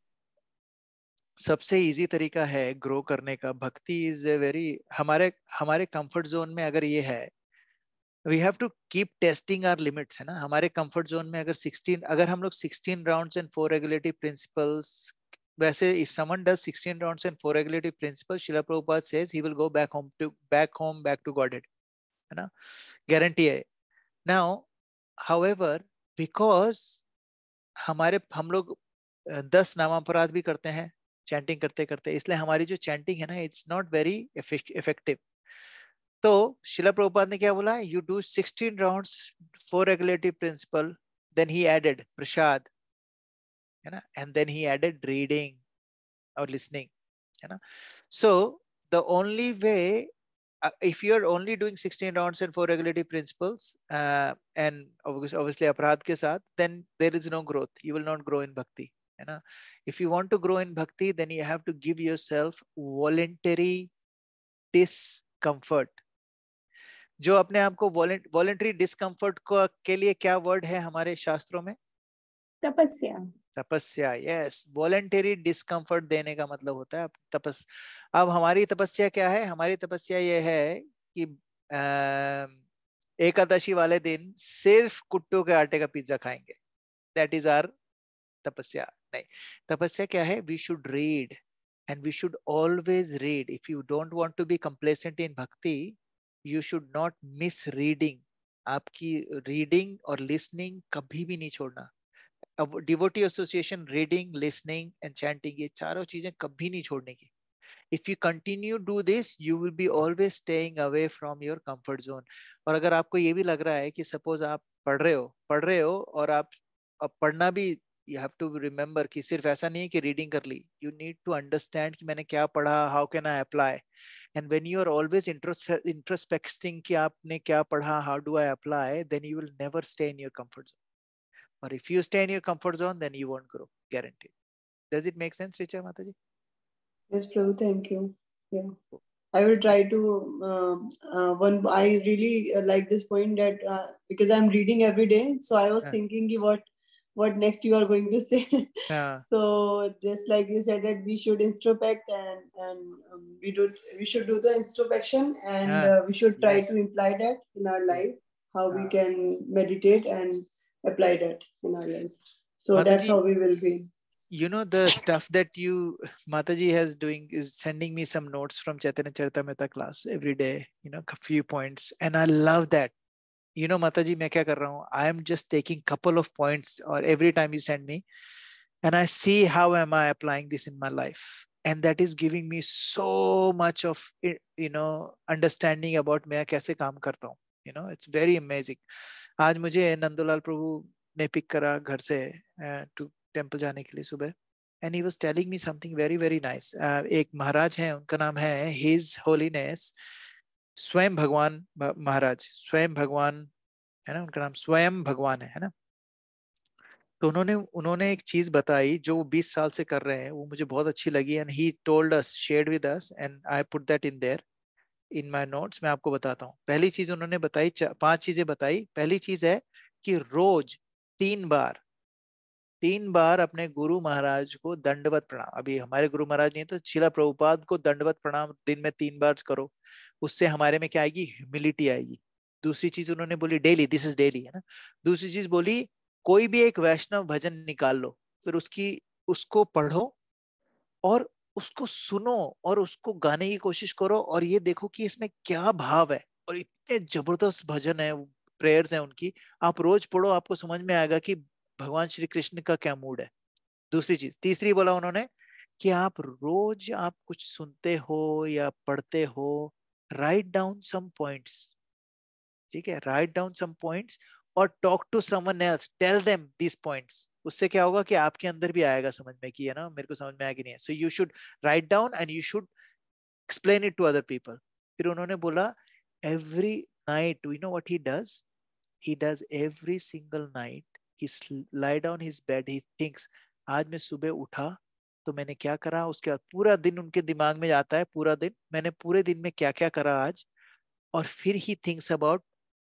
सबसे इजी तरीका है ग्रो करने का, भक्ति इज ए वेरी, हमारे कंफर्ट जोन में अगर ये है, we have to keep testing our limits, है ना? हमारे कंफर्ट जोन में अगर हम लोग 16 राउंड्स एंड 4 रेगुलेटरी प्रिंसिपल्स, वैसे if someone does 16 rounds and 4 regulative principles, Srila Prabhupada says he will go back to Godhead, है ना? गारंटी है। Now however, because हम लोग 10 नामापराध भी करते हैं चैंटिंग करते करते, इसलिए हमारी जो चैंटिंग है ना, इट्स नॉट वेरी इफेक्टिव। तो शिला प्रभुपाद ने क्या बोला? You do 16 rounds, 4 regulative principle, then he added prasad, है ना? And then he added reading और लिसनिंग, है ना? So the only way, if you are only doing 16 rounds and 4 regulative principles and obviously aparadh ke sath, then there is no growth, you will not grow in bhakti, है ना? If you want to grow in bhakti, then you have to give yourself voluntary discomfort, जो अपने आप को voluntary discomfort को के लिए क्या वर्ड है हमारे शास्त्रों में? तपस्या। तपस्या, यस। वॉलेंटरी डिस्कम्फर्ट देने का मतलब होता है अब हमारी तपस्या क्या है? हमारी तपस्या ये है कि एकादशी वाले दिन सिर्फ कुट्टू के आटे का पिज्जा खाएंगे। दैट इज आवर तपस्या। नहीं, तपस्या क्या है? We should read and we should always read. If you don't want to be complacent in bhakti, you should not miss reading. आपकी रीडिंग और लिसनिंग कभी भी नहीं छोड़ना। अब devotee association, reading, listening and chanting, ये चारों चीजें कभी नहीं छोड़ने की। If you continue do this, you will be always staying away from your comfort zone. और अगर आपको ये भी लग रहा है कि सपोज आप पढ़ रहे हो और आप अब पढ़ना भी, you have to remember कि सिर्फ ऐसा नहीं है कि रीडिंग कर ली, you need to understand कि मैंने क्या पढ़ा, how can I apply, and when you are always introspecting कि आपने क्या पढ़ा, how do I apply, then you will never stay in your comfort zone. Or if you stay in your comfort zone, then you won't grow, guaranteed. Does it make sense, Richa Mataji? Yes, Prabhu, thank you. Yeah, I will try to. I really like this point that because I'm reading every day, so I was thinking what next you are going to say. So just like you said that we should introspect and we should do the introspection and we should try to imply that in our life, how we can meditate and apply that in our life. So Mataji, that's how we will be. You know, the stuff that Mataji is doing is sending me some notes from Chaitanya Charitamrita class every day, you know, a few points, and I love that. You know, Mataji, मैं क्या कर रहा हूँ? I am just taking couple of points or every time you send me, and I see how am I applying this in my life, and that is giving me so much of, you know, understanding about मैं कैसे काम करता हूँ. You know, it's very amazing. आज मुझे नंदलाल प्रभु ने pick करा घर से to टेम्पल जाने के लिए सुबह, and he was telling me something very very nice. एक महाराज हैं, उनका नाम है हिज होलीनेस स्वयं भगवान महाराज, स्वयं भगवान है ना, उनका नाम स्वयं भगवान है ना। तो उन्होंने एक चीज बताई जो वो 20 साल से कर रहे हैं, वो मुझे बहुत अच्छी लगी, and he told us, shared with us, and I put that in there in my notes. मैं आपको बताता हूँ। पहली चीज उन्होंने बताई, 5 चीजें बताई। पहली चीज है कि रोज 3 बार अपने गुरु महाराज को दंडवत प्रणाम। अभी हमारे गुरु महाराज नहीं तो शिला प्रभुपाद को दंडवत प्रणाम दिन में 3 बार करो, उससे हमारे में क्या आएगी? ह्यूमिलिटी आएगी। दूसरी चीज उन्होंने बोली डेली, दिस इज डेली है ना। दूसरी चीज बोली कोई भी एक वैष्णव भजन निकाल लो, फिर उसको पढ़ो और उसको सुनो और उसको गाने की कोशिश करो और ये देखो कि इसमें क्या भाव है। और इतने जबरदस्त भजन है, प्रेयर्स हैं उनकी, आप रोज पढ़ो, आपको समझ में आएगा कि भगवान श्री कृष्ण का क्या मूड है। दूसरी चीज, तीसरी बोला उन्होंने कि आप रोज आप कुछ सुनते हो या पढ़ते हो, राइट डाउन सम पॉइंट्स, ठीक है, राइट डाउन सम पॉइंट्स और talk to someone else, tell them this points. उससे क्या होगा कि आपके अंदर भी आएगा समझ में कि है ना, मेरे को समझ में आया कि नहीं है। So you should write down and you should explain it to other people. फिर उन्होंने बोला every night, you know what he does every single night, he lie down his bed, he thinks आज मैं सुबह उठा तो मैंने क्या करा, उसके बाद पूरा दिन उनके दिमाग में जाता है, पूरा दिन मैंने पूरे दिन में क्या क्या करा आज, और फिर he thinks about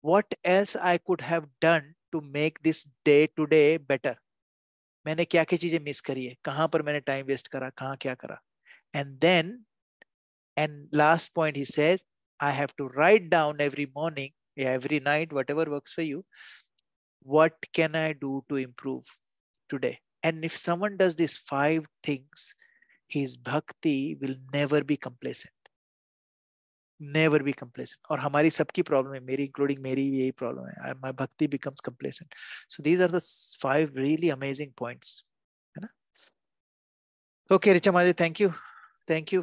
what else I could have done to make this day today better। मैंने क्या क्या चीजें मिस करी है, कहाँ पर मैंने टाइम वेस्ट करा, कहाँ क्या करा। and last point he says I have to write down every morning, every night, whatever works for you, what can I do to improve today? And if someone does these 5 things, his bhakti will never be complacent, never be complacent। और हमारी सबकी problem है, मेरी including मेरी यही problem है, my bhakti becomes complacent। So these are the 5 really amazing points, है ना। Okay, Richa Mataji, thank you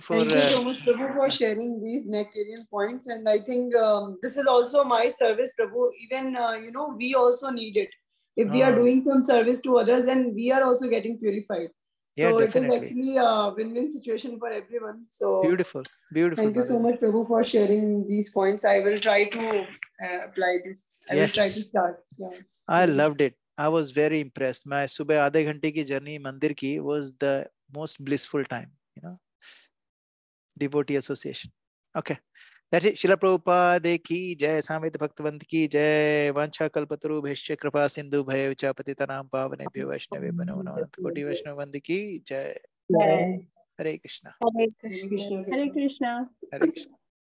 for thank you so much, Prabhu, for sharing these nectarian points. And I think this is also my service, Prabhu. Even you know, we also need it. If we are doing some service to others, then we are also getting purified. So yeah, it is actually a win-win situation for everyone. So beautiful thank you so much, Prabhu, for sharing these points. I will try to apply this. I will try to start. Yeah. I loved it. I was very impressed. My सुबह आधे घंटे की journey मंदिर की was the most blissful time, you know, devotee association. Okay, That's it. Srila Prabhupada ki jai, Samved Bhaktavanti ki jai, Vancha Kalpatarubhishya Kripa Sindhu Bhayo Cha Patitanam Pavanebhyo Vaishnavebhyo Namo Namaha. Koti Vaishnavandi ki jai. Jai. Hare Krishna. Hare Krishna. Hare Krishna. Hare Krishna.